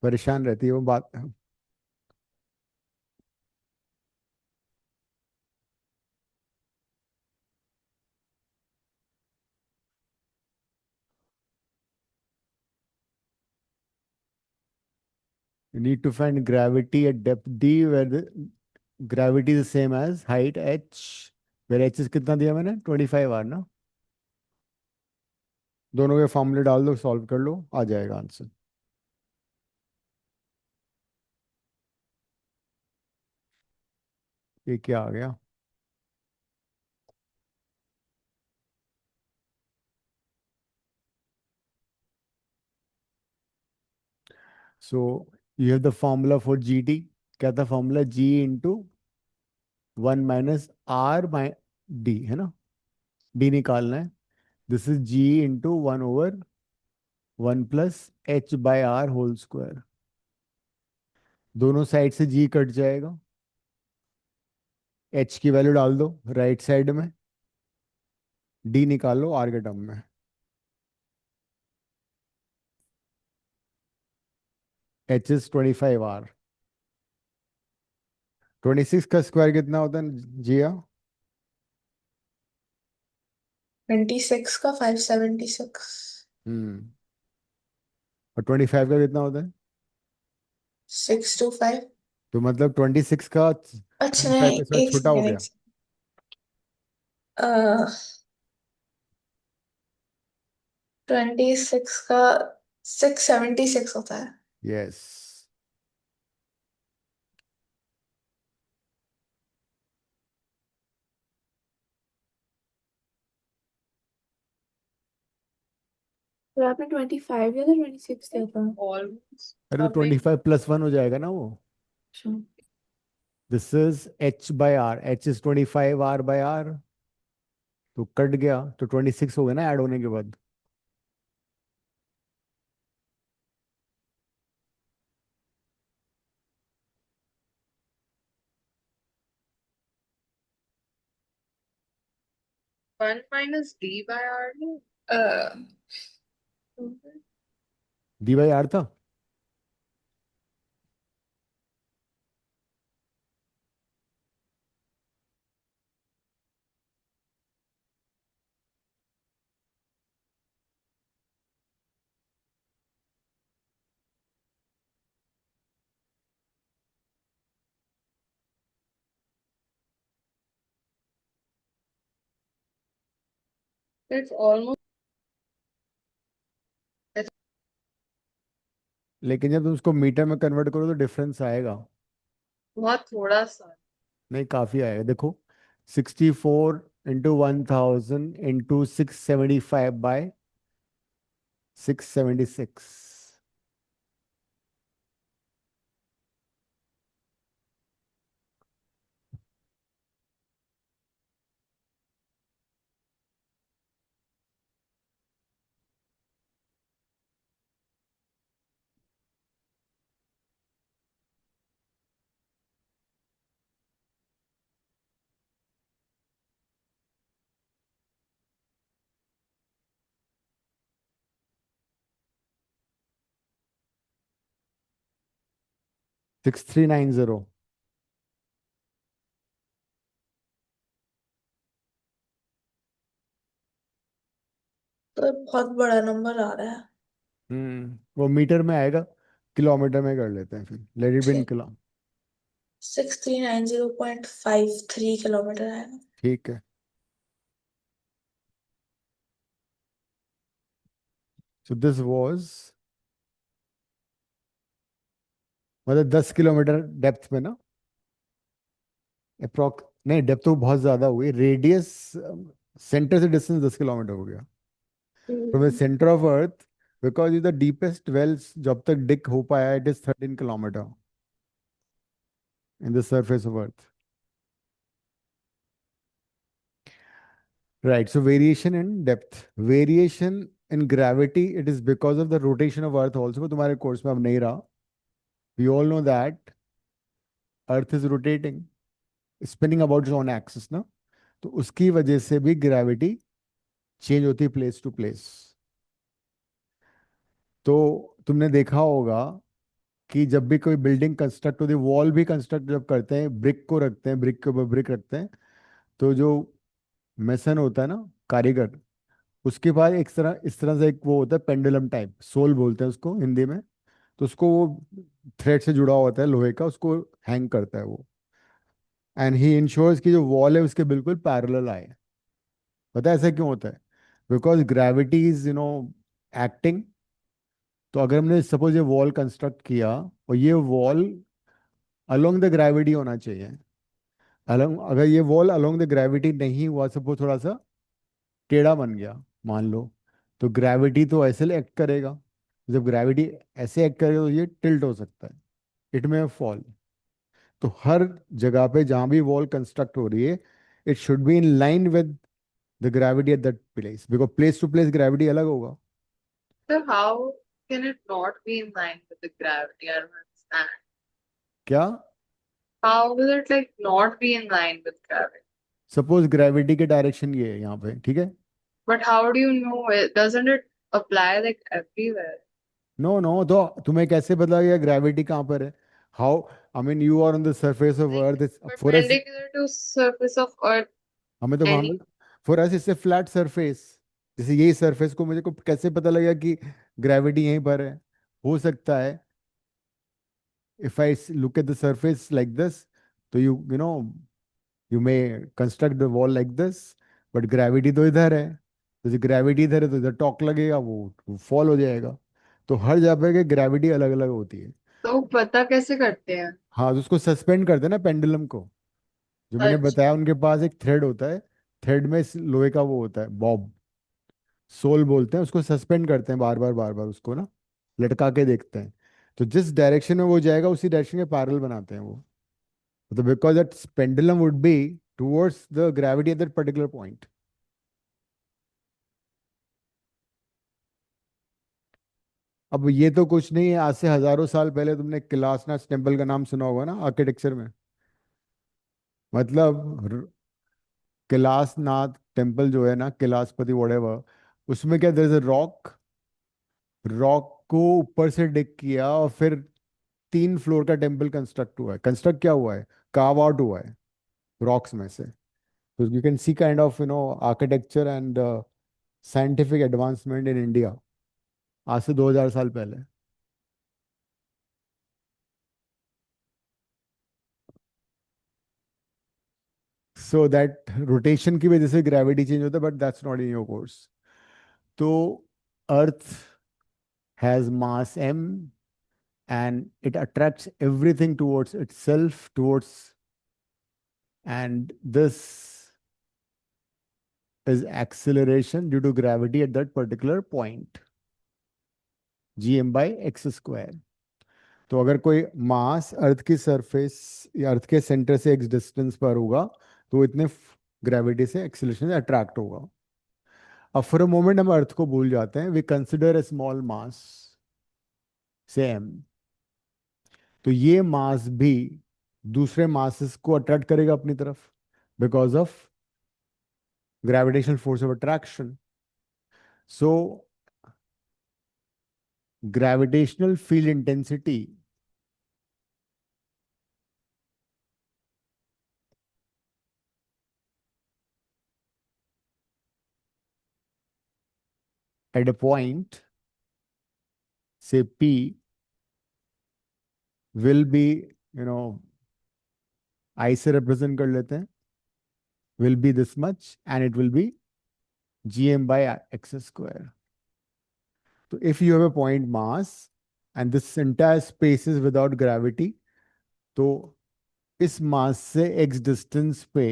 परेशान रहती है वो बात। You need to find gravity at depth d where the gravity is the same as height h, where h is कितना दिया मैंने, 25 आर ना। दोनों के फॉर्मूले डाल दो, सॉल्व कर लो, आ जाएगा आंसर। ये क्या आ गया? So you have the formula for G T. क्या था फॉर्मूला? जी इंटू 1 - r/d है ना। डी निकालना है। This is g into 1/1 + h/r whole square. दोनों साइड से जी कट जाएगा। h की वैल्यू डाल दो राइट साइड में। डी निकालो आर के टर्म में। h is 25 r। 26 का स्क्वायर कितना होता है जिया? 26 का 576। हम्म। और 25 का कितना होता है? 625। तो मतलब 26 का अच्छा 25 नहीं, का स्क्वायर एक छोटा हो सेकेंड गया। एक सेकेंड। 26 का 676 होता है। यस। तो आपने 25 दिया था, 26 दिया था। ऑलमोस्ट अरे तो अभी 25 + 1 हो जाएगा ना वो। अच्छा। This is h/r, h is 25 r/r। तो कट गया तो 26 हो गया ना ऐड होने के बाद। 1 - d/r नहीं। अ, d/r था। It's almost लेकिन जब तुम उसको मीटर में कन्वर्ट करो तो डिफरेंस आएगा। बहुत थोड़ा सा। नहीं, काफी आएगा देखो। 64 × 1000 × 675/676। 6390. तो ये बहुत बड़ा नंबर आ रहा है। वो मीटर में आएगा, किलोमीटर में कर लेते हैं फिर, लेट इट बी इन ठीक। किलो। 6390.53 किलोमीटर आएगा। ठीक है। सो दिस वाज, मतलब 10 किलोमीटर डेप्थ में ना, अप्रोक्स, नहीं डेप्थ तो बहुत ज्यादा हुई, रेडियस सेंटर से डिस्टेंस 10 किलोमीटर हो गया from the centre of earth, because is the deepest wells जब तक डिक हो पाया, it is 13 kilometre in the surface of earth. Right. So variation in depth, variation in gravity, it is because of the rotation of Earth also. वो तुम्हारे course में अब नहीं रहा. We all know that Earth is rotating, spinning about its own axis ना. तो उसकी वजह से भी gravity change होती है place to place. तो तुमने देखा होगा कि जब भी कोई बिल्डिंग कंस्ट्रक्ट होती है, वॉल भी कंस्ट्रक्ट जब करते हैं, ब्रिक को रखते हैं, ब्रिक के ऊपर ब्रिक रखते हैं, तो जो मेसन होता है ना, कारीगर, उसके बाद एक तरह इस तरह से एक वो होता है पेंडुलम टाइप, सोल बोलते हैं उसको हिंदी में, तो उसको वो थ्रेड से जुड़ा होता है लोहे का, उसको हैंग करता है वो, एंड ही इंश्योर्स कि जो वॉल है उसके बिल्कुल पैरेलल आए। पता है ऐसा क्यों होता है? Because gravity is acting. तो अगर हमने सपोज ये वॉल कंस्ट्रक्ट किया और ये वॉल अलोंग द ग्रेविटी होना चाहिए, अलोंग, अगर ये वॉल अलोंग द ग्रेविटी नहीं हुआ, सपोज थोड़ा सा टेढ़ा बन गया मान लो, तो ग्रेविटी तो ऐसे एक्ट करेगा, जब ग्रेविटी ऐसे एक्ट करेगा तो ये टिल्ट हो सकता है, इट में फॉल। तो हर जगह पे जहां भी वॉल कंस्ट्रक्ट हो रही है, it should be in line with the gravity at that place, because place to place gravity अलग होगा। So how can it not be in line with the gravity? I don't understand. क्या? How will it like not be in line with gravity? Suppose gravity के direction ये है यहाँ पे, ठीक है? But how do you know it? Doesn't it apply like everywhere? No no, तो तुम्हें कैसे पता गया ग्रेविटी कहाँ पर है? How, I mean you are on the surface of Like earth, for us, perpendicular to surface of Earth. हमें तो Any हम, फॉर अस इससे फ्लैट सरफेस, जैसे यही सरफेस को मुझे को कैसे पता लगेगा कि ग्रेविटी यहीं पर है? हो सकता है if I look at the surface like this, तो you may construct the wall like this, but gravity तो इधर है, तो जो ग्रेविटी इधर है तो इधर टॉक लगेगा, वो फॉल हो जाएगा। तो हर जगह पे ग्रेविटी अलग अलग होती है। तो पता कैसे करते हैं? हाँ, तो उसको सस्पेंड करते हैं ना पेंडुलम को, जो मैंने अच्छा, बताया, उनके पास एक थ्रेड होता है, थ्रेड में लोहे का वो होता है बॉब, सोल बोलते हैं उसको, सस्पेंड करते हैं बार बार बार बार उसको ना, लटका के देखते हैं, तो जिस डायरेक्शन में वो जाएगा उसी डायरेक्शन के पैरेलल बनाते हैं वो, तो because that pendulum would be towards the gravity at that particular point. अब ये तो कुछ नहीं है, आज से हजारों साल पहले तुमने कैलाशनाथ टेम्पल का नाम सुना होगा ना आर्किटेक्चर में, मतलब कैलाशनाथ टेम्पल जो है ना, कैलाशपति whatever, उसमें क्या, there is a rock, rock को ऊपर से डिग किया और फिर 3 फ्लोर का टेम्पल कंस्ट्रक्ट हुआ है। कंस्ट्रक्ट क्या हुआ है? कार्व आउट हुआ है रॉक्स में से। तो you can see kind of architecture and scientific advancement in India आज से 2000 साल पहले। सो दैट रोटेशन की वजह से ग्रेविटी चेंज होता है, but that's not in your course. तो earth has mass m and it attracts everything towards itself, towards, and this is acceleration due to gravity at that particular point, gm by x square। तो अगर कोई मास अर्थ की surface या अर्थ के centre से x distance पर होगा, तो वो इतने ग्रेविटी से एक्सेलरेशन से अट्रैक्ट होगा। अब फॉर अ मोमेंट हम अर्थ को भूल जाते हैं, we consider a small mass से m, तो ये मास भी दूसरे मासेस को अट्रैक्ट करेगा अपनी तरफ, because of gravitational force of attraction. So gravitational field intensity at a point, say P, will be, you know, I से represent कर लेते हैं, will be this much, and it will be gm by x square. So if you have a point mass and this entire space is without gravity, तो इस मास से x distance पे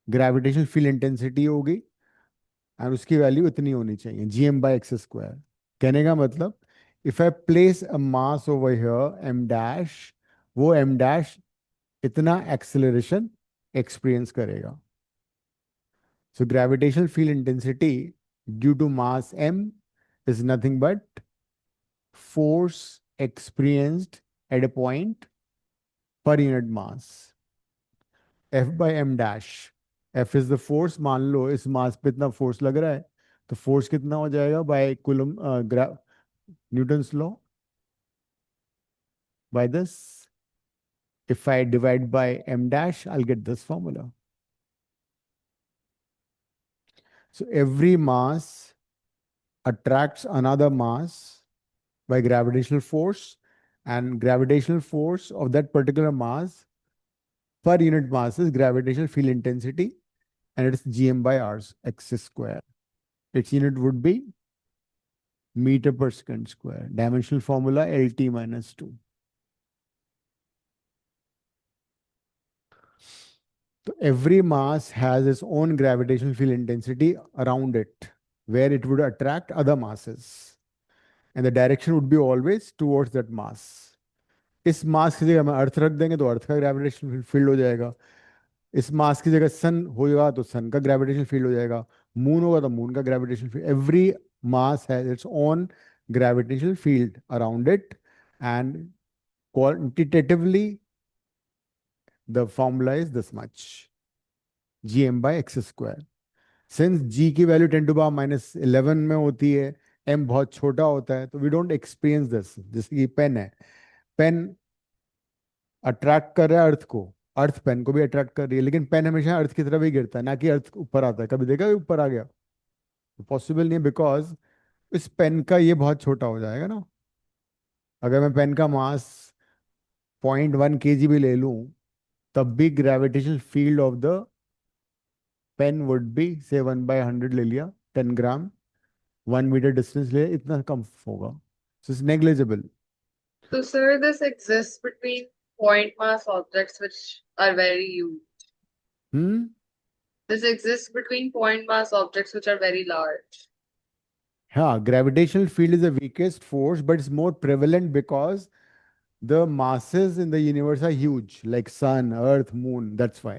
gravitational field intensity होगी और उसकी value इतनी होनी चाहिए, gm by x square. कहने का मतलब, if I place a mass over here m dash, वो m डैश इतना एक्सेलरेशन एक्सपीरियंस करेगा. So gravitational field intensity due to mass m is nothing but force experienced at a point per unit mass. F by m dash. F is the force. मान लो इस मास पे इतना force लग रहा है, तो फोर्स कितना हो जाएगा by Coulomb Newton's law, by this. If I divide by m dash, I'll get this formula. So every mass attracts another mass by gravitational force, and gravitational force of that particular mass per unit mass is gravitational field intensity, and it's gm by r x square. Its unit would be meter per second square. Dimensional formula LT minus 2. So every mass has its own gravitational field intensity around it, where it would attract other masses, and the direction would be always towards that mass. इस मास की जगह हम अर्थ रख देंगे तो अर्थ का gravitational field हो जाएगा. इस मास की जगह सन होगा तो सन का ग्रेविटेशनल फील्ड हो जाएगा. मून होगा तो मून का gravitational field. Every mass has its own gravitational field around it, and quantitatively the formula is this much, gm by x square. Since g की value 10 to the power minus 11 में होती है, m बहुत छोटा होता है, तो we don't experience this. जैसे कि पेन है, पेन अट्रैक्ट कर रहा है अर्थ को, अर्थ पेन को भी अट्रैक्ट कर रही है, लेकिन पेन हमेशा अर्थ की तरफ ही गिरता है, ना कि अर्थ ऊपर आता है. कभी देखा ऊपर आ गया? पॉसिबल नहीं है, बिकॉज इस पेन का ये बहुत छोटा हो जाएगा ना. अगर मैं पेन का मास 0.1 kg भी ले लूं, तब भी gravitational field of the pen would be से 1/100 ले लिया, 10 ग्राम, 1 मीटर डिस्टेंस ले, इतना कम होगा. So it's negligible. So, sir, this exists between point mass objects which are very huge. This exists between point mass objects which are very large. हाँ, gravitational field is the weakest force, but it's more prevalent because the masses in the universe are huge, like sun, earth, moon. That's why.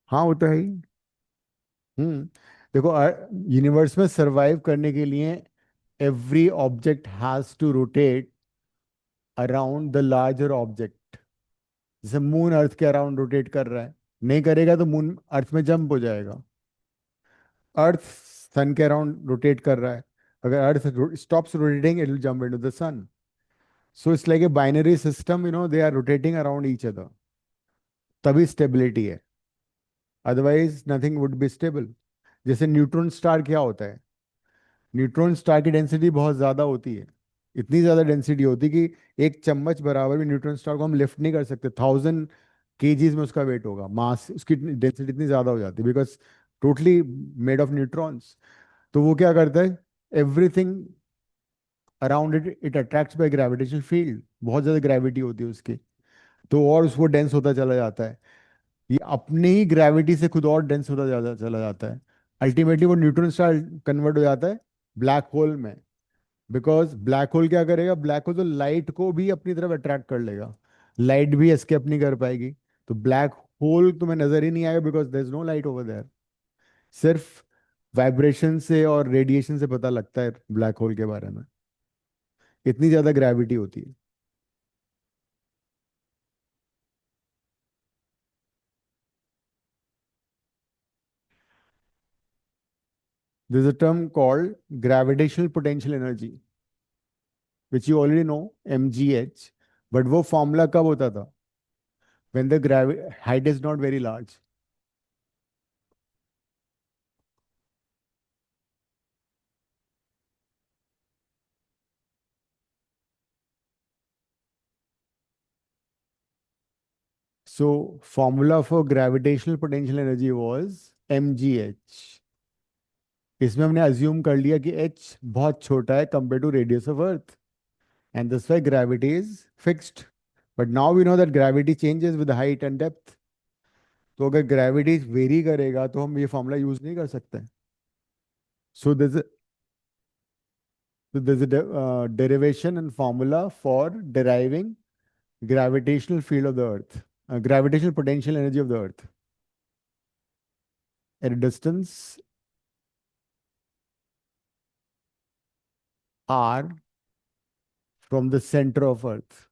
हाँ, वो तो है ही. देखो, universe में survive करने के लिए every object has to rotate around the larger object. जैसे मून अर्थ के अराउंड रोटेट कर रहा है, नहीं करेगा तो मून अर्थ में जंप हो जाएगा. अर्थ सन के अराउंड रोटेट कर रहा है, अगर earth stops rotating it will jump into the sun. So it's like a binary system, you know, they are rotating around each other, तभी स्टेबिलिटी है. Otherwise nothing would be stable. जैसे neutron star क्या होता है, neutron star की density बहुत ज़्यादा होती है, इतनी ज़्यादा डेंसिटी होती है कि एक चम्मच बराबर भी न्यूट्रॉन स्टार को हम लिफ्ट नहीं कर सकते. 1000 kgs में उसका वेट होगा, मास, उसकी डेंसिटी इतनी ज़्यादा हो जाती है, because totally made of neutrons. तो वो क्या करता है, everything around it it attracts by gravitational field. बहुत ज़्यादा ग्रेविटी होती है उसकी, तो और उसको डेंस होता चला जाता है. ये अपनी ही ग्रेविटी से खुद और डेंस होता चला जाता है. अल्टीमेटली वो न्यूट्रॉन स्टार कन्वर्ट हो जाता है ब्लैक होल में. बिकॉज ब्लैक होल क्या करेगा, ब्लैक होल तो लाइट को भी अपनी तरफ अट्रैक्ट कर लेगा, लाइट भी एस्केप नहीं कर पाएगी. तो ब्लैक होल तुम्हें नजर ही नहीं आएगा, because there is no light over there. सिर्फ वाइब्रेशन से और रेडिएशन से पता लगता है ब्लैक होल के बारे में, इतनी ज्यादा ग्रेविटी होती है. There's a term called gravitational potential energy, which you already know, mgh. But वो फॉर्मूला कब होता था? When the height is not very large. So formula for gravitational potential energy was mgh. इसमें हमने अज्यूम कर लिया कि h बहुत छोटा है compare to radius of earth, and this way gravity is fixed. But now we know that gravity changes with height and depth. तो अगर ग्रेविटी वेरी करेगा तो हम ये फॉर्मूला यूज नहीं कर सकते. सो there's a derivation and formula for deriving gravitational field of the earth, gravitational potential energy of the earth at a distance r from the center of earth.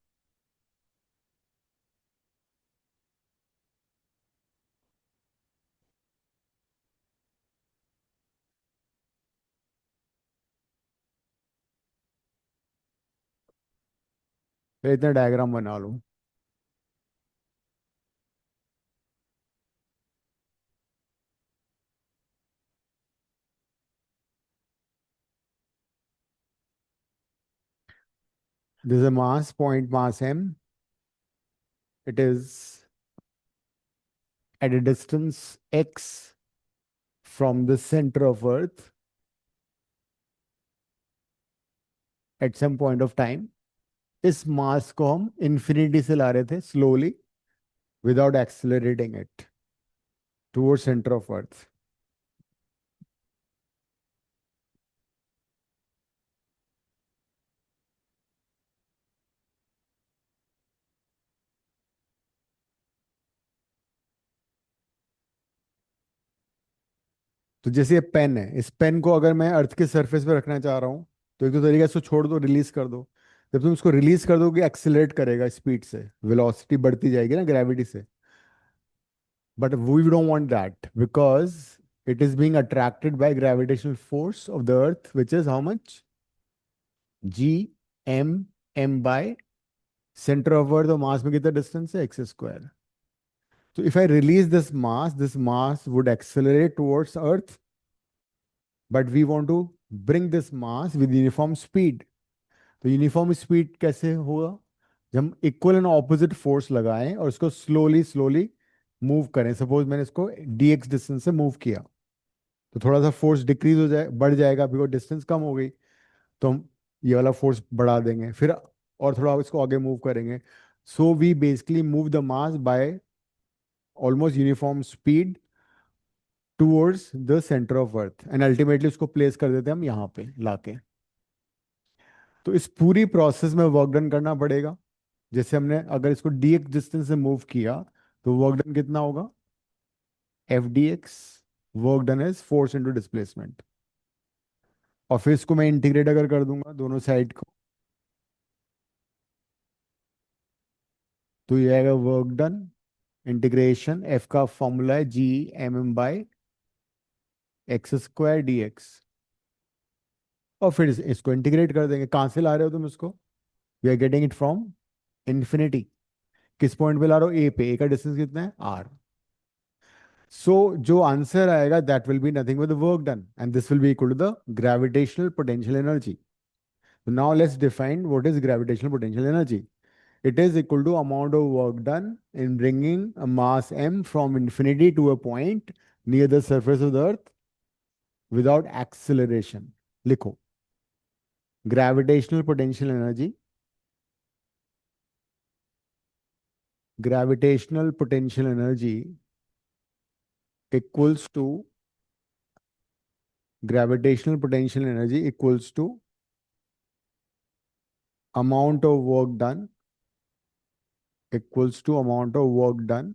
फिर इतना diagram बना लो. This is a mass, point mass m. It is at a distance x from the center of earth at some point of time. इस मास को हम infinity से ला रहे थे slowly without accelerating it toward centre of अर्थ. तो जैसे ये pen है, इस पेन को अगर मैं अर्थ के सरफेस पे रखना चाह रहा हूँ तो एक तो तरीका इसको छोड़ दो, रिलीज कर दो. जब तुम इसको रिलीज कर दोगे एक्सेलरेट करेगा स्पीड से, वेलोसिटी बढ़ती जाएगी ना ग्रेविटी से. But we don't want that because it is being attracted by gravitational force of the earth, which is how much? G m by center of earth. और मास में कितना डिस्टेंस है? x square. So if I release this mass would accelerate towards earth, but we want to bring this mass with uniform speed. तो uniform speed कैसे होगा? जब हम equal and opposite force लगाएं और इसको स्लोली स्लोली मूव करें. Suppose मैंने इसको dx डिस्टेंस से मूव किया तो थोड़ा सा फोर्स डिक्रीज हो जाए, बढ़ जाएगा बिकॉज डिस्टेंस कम हो गई. तो हम ये वाला फोर्स बढ़ा देंगे, फिर और थोड़ा इसको आगे मूव करेंगे. So we basically move the mass by almost uniform speed towards the centre of earth and ultimately उसको प्लेस कर देते हैं हम यहाँ पे लाके. तो इस पूरी प्रोसेस में वर्क डन करना पड़ेगा. जैसे हमने अगर इसको dx डिस्टेंस से मूव किया तो वर्क डन कितना होगा? F D x. Work done is force into displacement. और फिर इसको मैं इंटीग्रेट अगर कर दूंगा दोनों साइड को तो ये आएगा वर्क डन इंटीग्रेशन. एफ का फॉर्मूला है G M m by x square d x. और फिर इसको इंटीग्रेट कर देंगे. कहाँ से ला रहे हो तुम इसको? We are getting it from infinity. किस पॉइंट पे ला रहे हो? ए पे. ए का डिस्टेंस कितना है? आर. सो जो आंसर आएगा that will be nothing with the work done and this will be equal to the gravitational potential energy. Now let's define what is gravitational potential energy. It is equal to amount of work done in bringing a mass m from infinity to a point near the surface of the earth without acceleration. लिखो. Gravitational potential energy. Gravitational potential energy equals to gravitational potential energy equals to amount of work done equals to amount of work done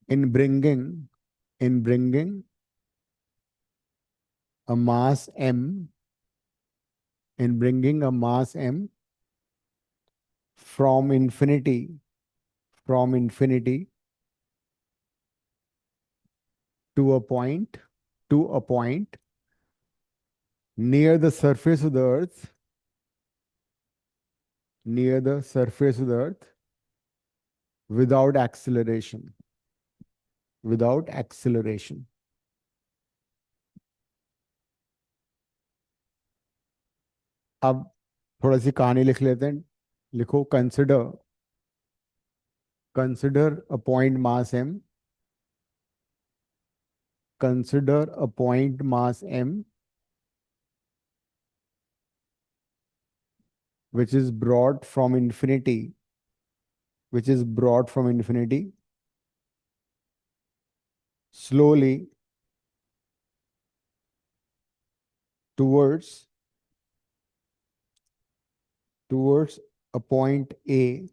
in bringing a mass m from infinity to a point near the surface of the earth without acceleration. अब थोड़ा सी कहानी लिख लेते हैं. लिखो. Consider Consider a point mass m. Consider a point mass m, which is brought from infinity, slowly towards a point A,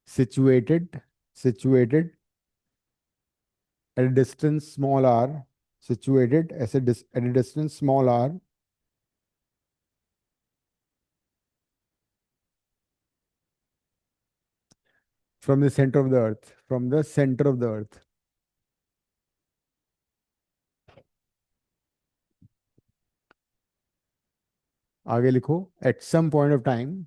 situated at a distance small r, at a distance small r, from the center of the earth, आगे लिखो, at some point of time,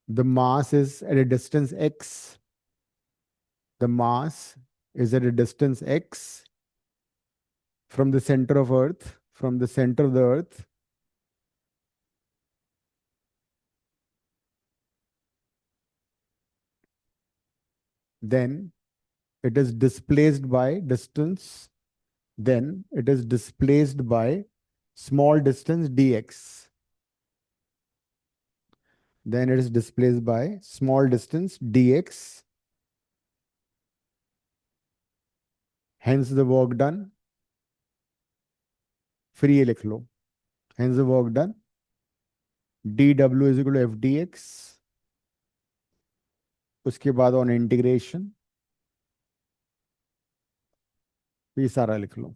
the mass is at a distance x, from the center of earth, then it is displaced by small distance dx. Hence the work done, फिर ये लिख लो, hence the work done, dw is equal to f dx, उसके बाद on integration, ये सारा लिख लो.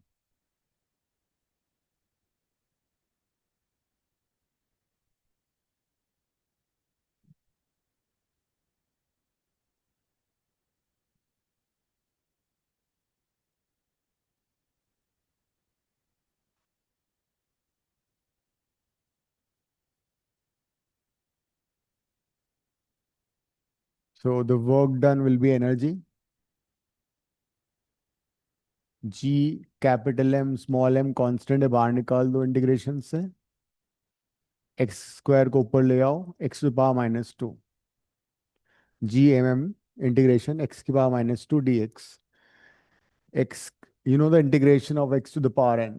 So the work done will be energy. G capital M small m constant है, बाहर निकाल दो इंटीग्रेशन से. एक्स स्क्वायर को ऊपर ले आओ, X to power -2. G M M integration X की पावर -2 dx. X, you know the integration of X to the power n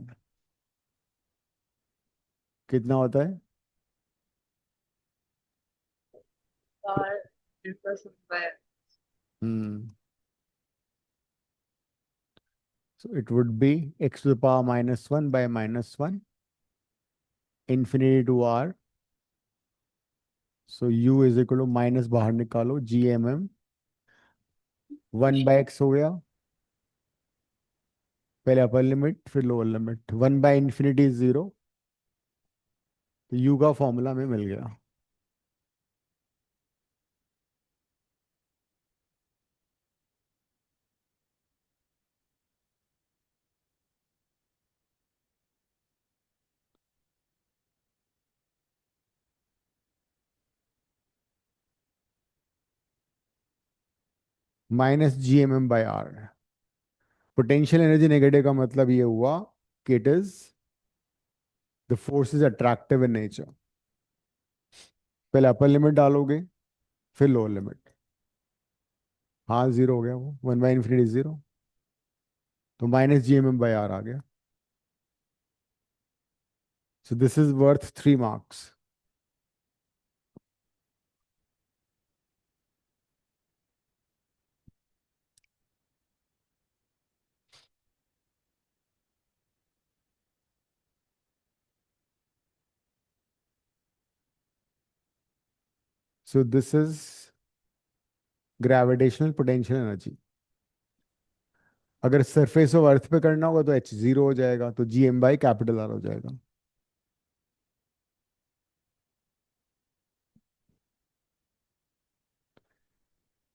कितना होता है? R plus by Hmm. So it would be x to the power -1 by -1, infinity to r. So u is equal to minus बाहर निकालो, G M m 1 by x हो गया, पहले upper limit फिर lower limit, 1 by infinity 0, तो u का formula में मिल गया. Minus G M M by R. Potential energy negative का मतलब ये हुआ कि it is the force is attractive in nature. पहले अपर लिमिट डालोगे फिर लोअर लिमिट, हाँ जीरो हो गया वो, 1 बाय इंफिनिटी 0, तो minus G M M by R आ गया. So this is worth 3 marks. So this is gravitational potential energy. अगर सरफेस ऑफ अर्थ पे करना होगा तो एच जीरो हो जाएगा, तो G M by capital R हो जाएगा.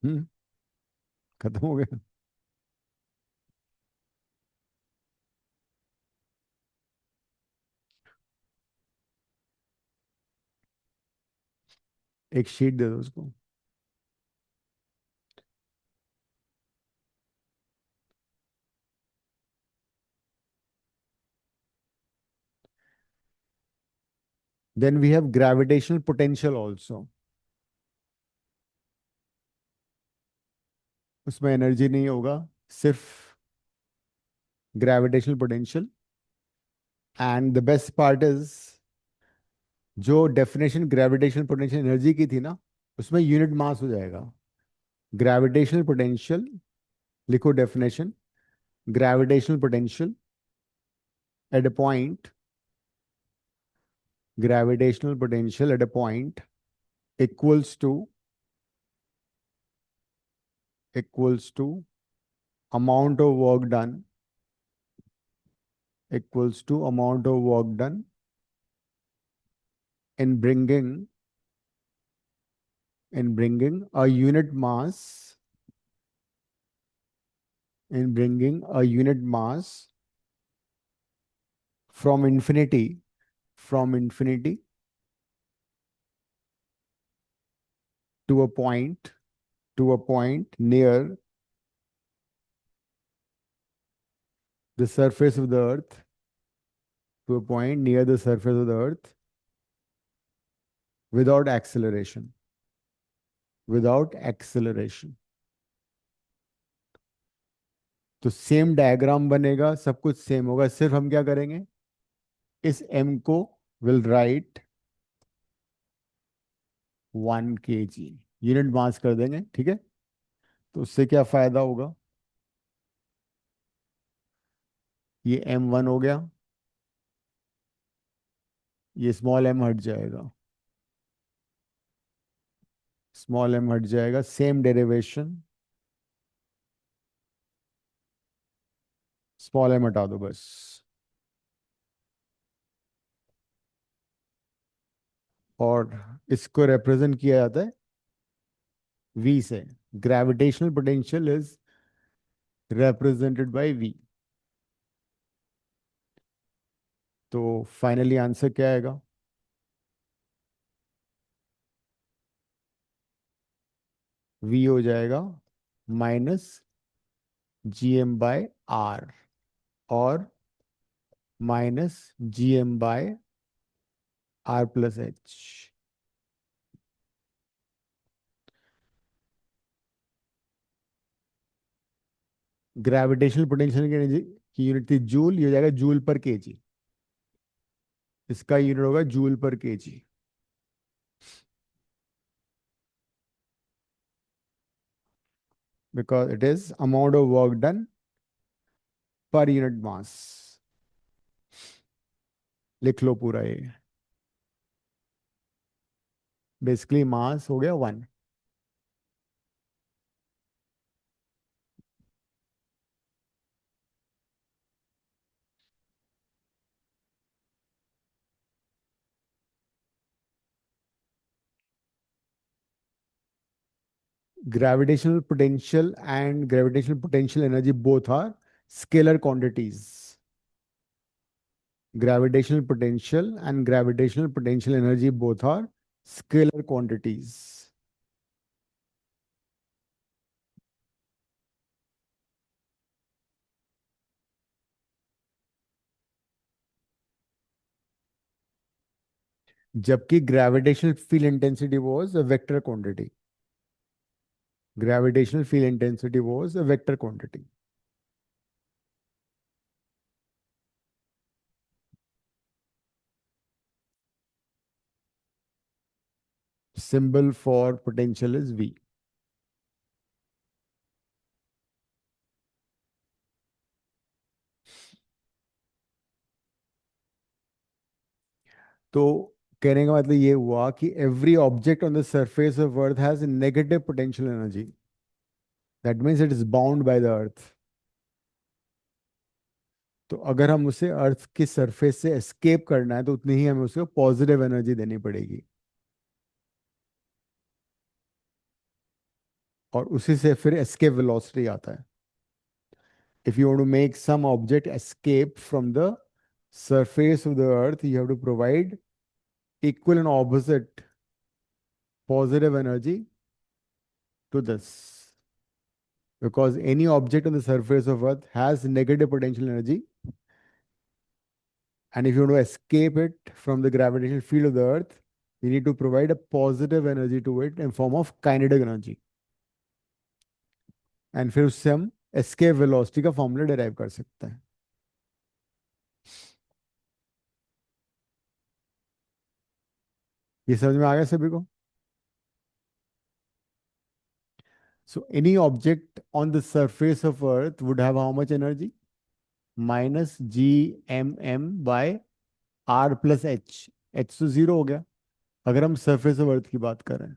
हम्म, खत्म हो गया. एक शीट दे दो उसको. Then we have gravitational potential also. उसमें एनर्जी नहीं होगा, सिर्फ gravitational potential. And the best part is, जो डेफिनेशन ग्रेविटेशनल पोटेंशियल एनर्जी की थी ना, उसमें यूनिट मास हो जाएगा. ग्रेविटेशनल पोटेंशियल, लिखो definition, gravitational potential at a point, gravitational potential at a point equals to amount of work done, equals to amount of work done in bringing a unit mass, from infinity to a point near the surface of the earth, without acceleration. तो same diagram बनेगा, सब कुछ same होगा, सिर्फ हम क्या करेंगे, इस m को will write 1 kg unit mass कर देंगे. ठीक है, तो उससे क्या फायदा होगा, ये m1 हो गया, ये स्मॉल m हट जाएगा, सेम डेरिवेशन, स्मॉल m हटा दो बस. और इसको रिप्रेजेंट किया जाता है v से. Gravitational potential is represented by v. तो फाइनली आंसर क्या आएगा, v हो जाएगा -gm/r और -gm/r+h. ग्रेविटेशनल पोटेंशियल की एनर्जी की यूनिट थी जूल, ये हो जाएगा जूल पर केजी. इसका यूनिट होगा जूल पर KG. because it is amount of work done per unit mass. लिख लो पूरा ये, बेसिकली मास हो गया 1. Gravitational potential and gravitational potential energy both are scalar quantities. Gravitational potential and gravitational potential energy both are scalar quantities. जबकि gravitational field intensity was a vector quantity. Gravitational field intensity was a vector quantity. Symbol for potential is V. तो कहने का मतलब ये हुआ कि every object on the surface of Earth has a negative potential energy. That means it is bound by the Earth. तो अगर हम उसे अर्थ की सरफेस से एस्केप करना है तो उतनी ही हमें उसको पॉजिटिव एनर्जी देनी पड़ेगी, और उसी से फिर एस्केप वेलोसिटी आता है. If you want to make some object escape from the surface of the earth, you have to provide equal and opposite positive energy to this, because any object on the surface of earth has negative potential energy And if you want to escape it from the gravitational field of the Earth, you need to provide a positive energy to it in form of kinetic energy. And फिर उससे हम escape velocity का formula derive कर सकते हैं. ये समझ में आ गया सभी को? So any object on the surface of Earth would have how much energy? Minus gmm by r plus h. h तो जीरो हो गया अगर हम सरफेस ऑफ अर्थ की बात करें.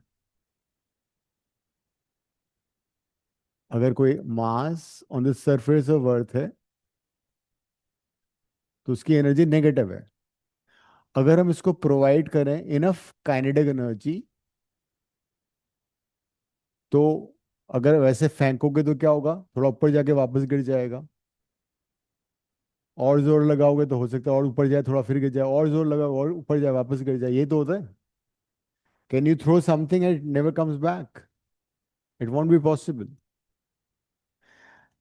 अगर कोई मास ऑन द सरफेस ऑफ अर्थ है तो उसकी एनर्जी नेगेटिव है. अगर हम इसको प्रोवाइड करें इनफ काइनेटिक एनर्जी, तो अगर वैसे फेंकोगे तो क्या होगा? थोड़ा ऊपर जाके वापस गिर जाएगा. और जोर लगाओगे तो हो सकता है और ऊपर जाए, थोड़ा फिर गिर जाए, और जोर लगाओ और ऊपर जाए, वापस गिर जाए. ये तो होता है. Can you throw something and it never comes back? It won't be possible.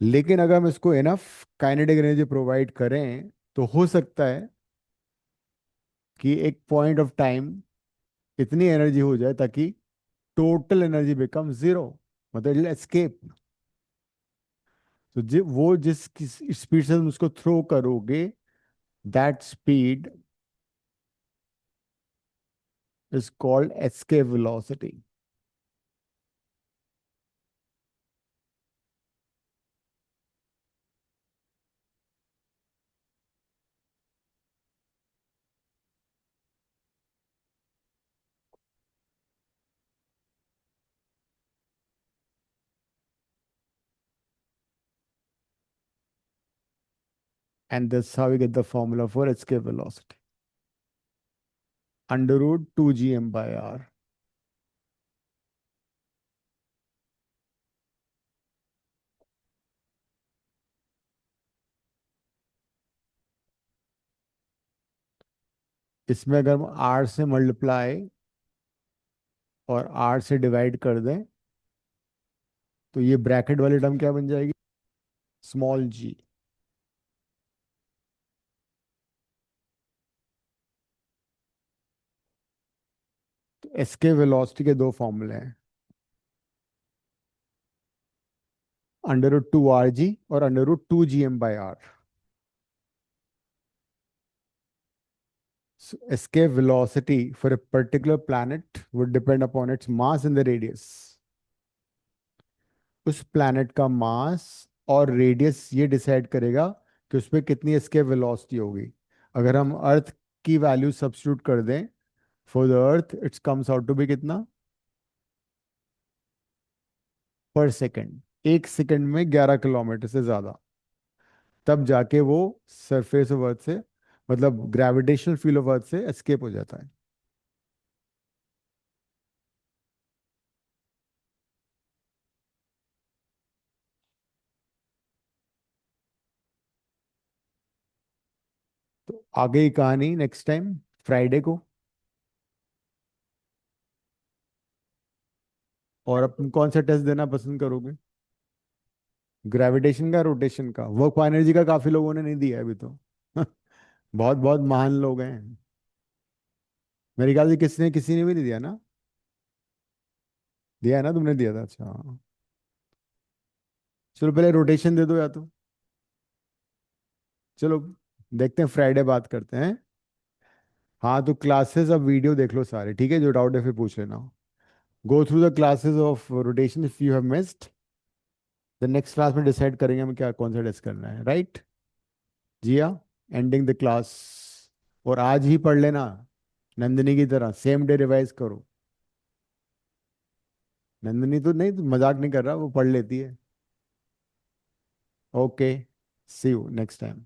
लेकिन अगर हम इसको इनफ काइनेटिक एनर्जी प्रोवाइड करें तो हो सकता है कि एक पॉइंट ऑफ टाइम इतनी एनर्जी हो जाए ताकि टोटल एनर्जी बिकम जीरो, मतलब एस्केप. तो वो जिस स्पीड से तुम उसको थ्रो करोगे, that speed is called escape velocity. And that's how we get the formula for escape velocity. Under root 2gm by r. इसमें अगर हम r से मल्टीप्लाई और r से डिवाइड कर दें तो ये ब्रैकेट वाली टर्म क्या बन जाएगी? Small g. तो एस्केप वेलोसिटी के दो फॉर्मूले हैं, अंडर रूट 2rg और under root 2gm by r. So escape velocity for a particular planet would depend upon its mass and the radius. उस planet का mass और radius ये decide करेगा कि उसमें कितनी escape velocity होगी. अगर हम अर्थ की वैल्यू सब्स्टिट्यूट कर दें for the earth, it's comes out to be कितना? पर सेकेंड. एक सेकेंड में 11 किलोमीटर से ज्यादा. तब जाके वो सरफेस ऑफ अर्थ से, मतलब ग्रेविटेशनल फील्ड ऑफ अर्थ से एस्केप हो जाता है. तो आगे की कहानी नेक्स्ट टाइम फ्राइडे को. और अपन कौन सा टेस्ट देना पसंद करोगे? ग्रेविटेशन का, रोटेशन का? वर्क एनर्जी का काफी लोगों ने नहीं दिया है अभी तो. बहुत बहुत महान लोग हैं. मेरे ख्याल से किसी ने भी नहीं दिया ना? दिया है ना? तुमने दिया था? अच्छा हाँ. चलो पहले रोटेशन दे दो या तो. चलो देखते हैं, फ्राइडे बात करते हैं. हाँ तो क्लासेस अब वीडियो देख लो सारे, ठीक है? जो डाउट है फिर पूछ लेना. Go through the classes of rotation if you have missed. The next class में डिसाइड करेंगे हमें क्या कौन सा टेस्ट करना है, right? Jiya, ending the class. और आज ही पढ़ लेना नंदिनी की तरह, सेम डे रिवाइज करो. नंदिनी तो नहीं, तो मजाक नहीं कर रहा, वो पढ़ लेती है. Okay, see you next time.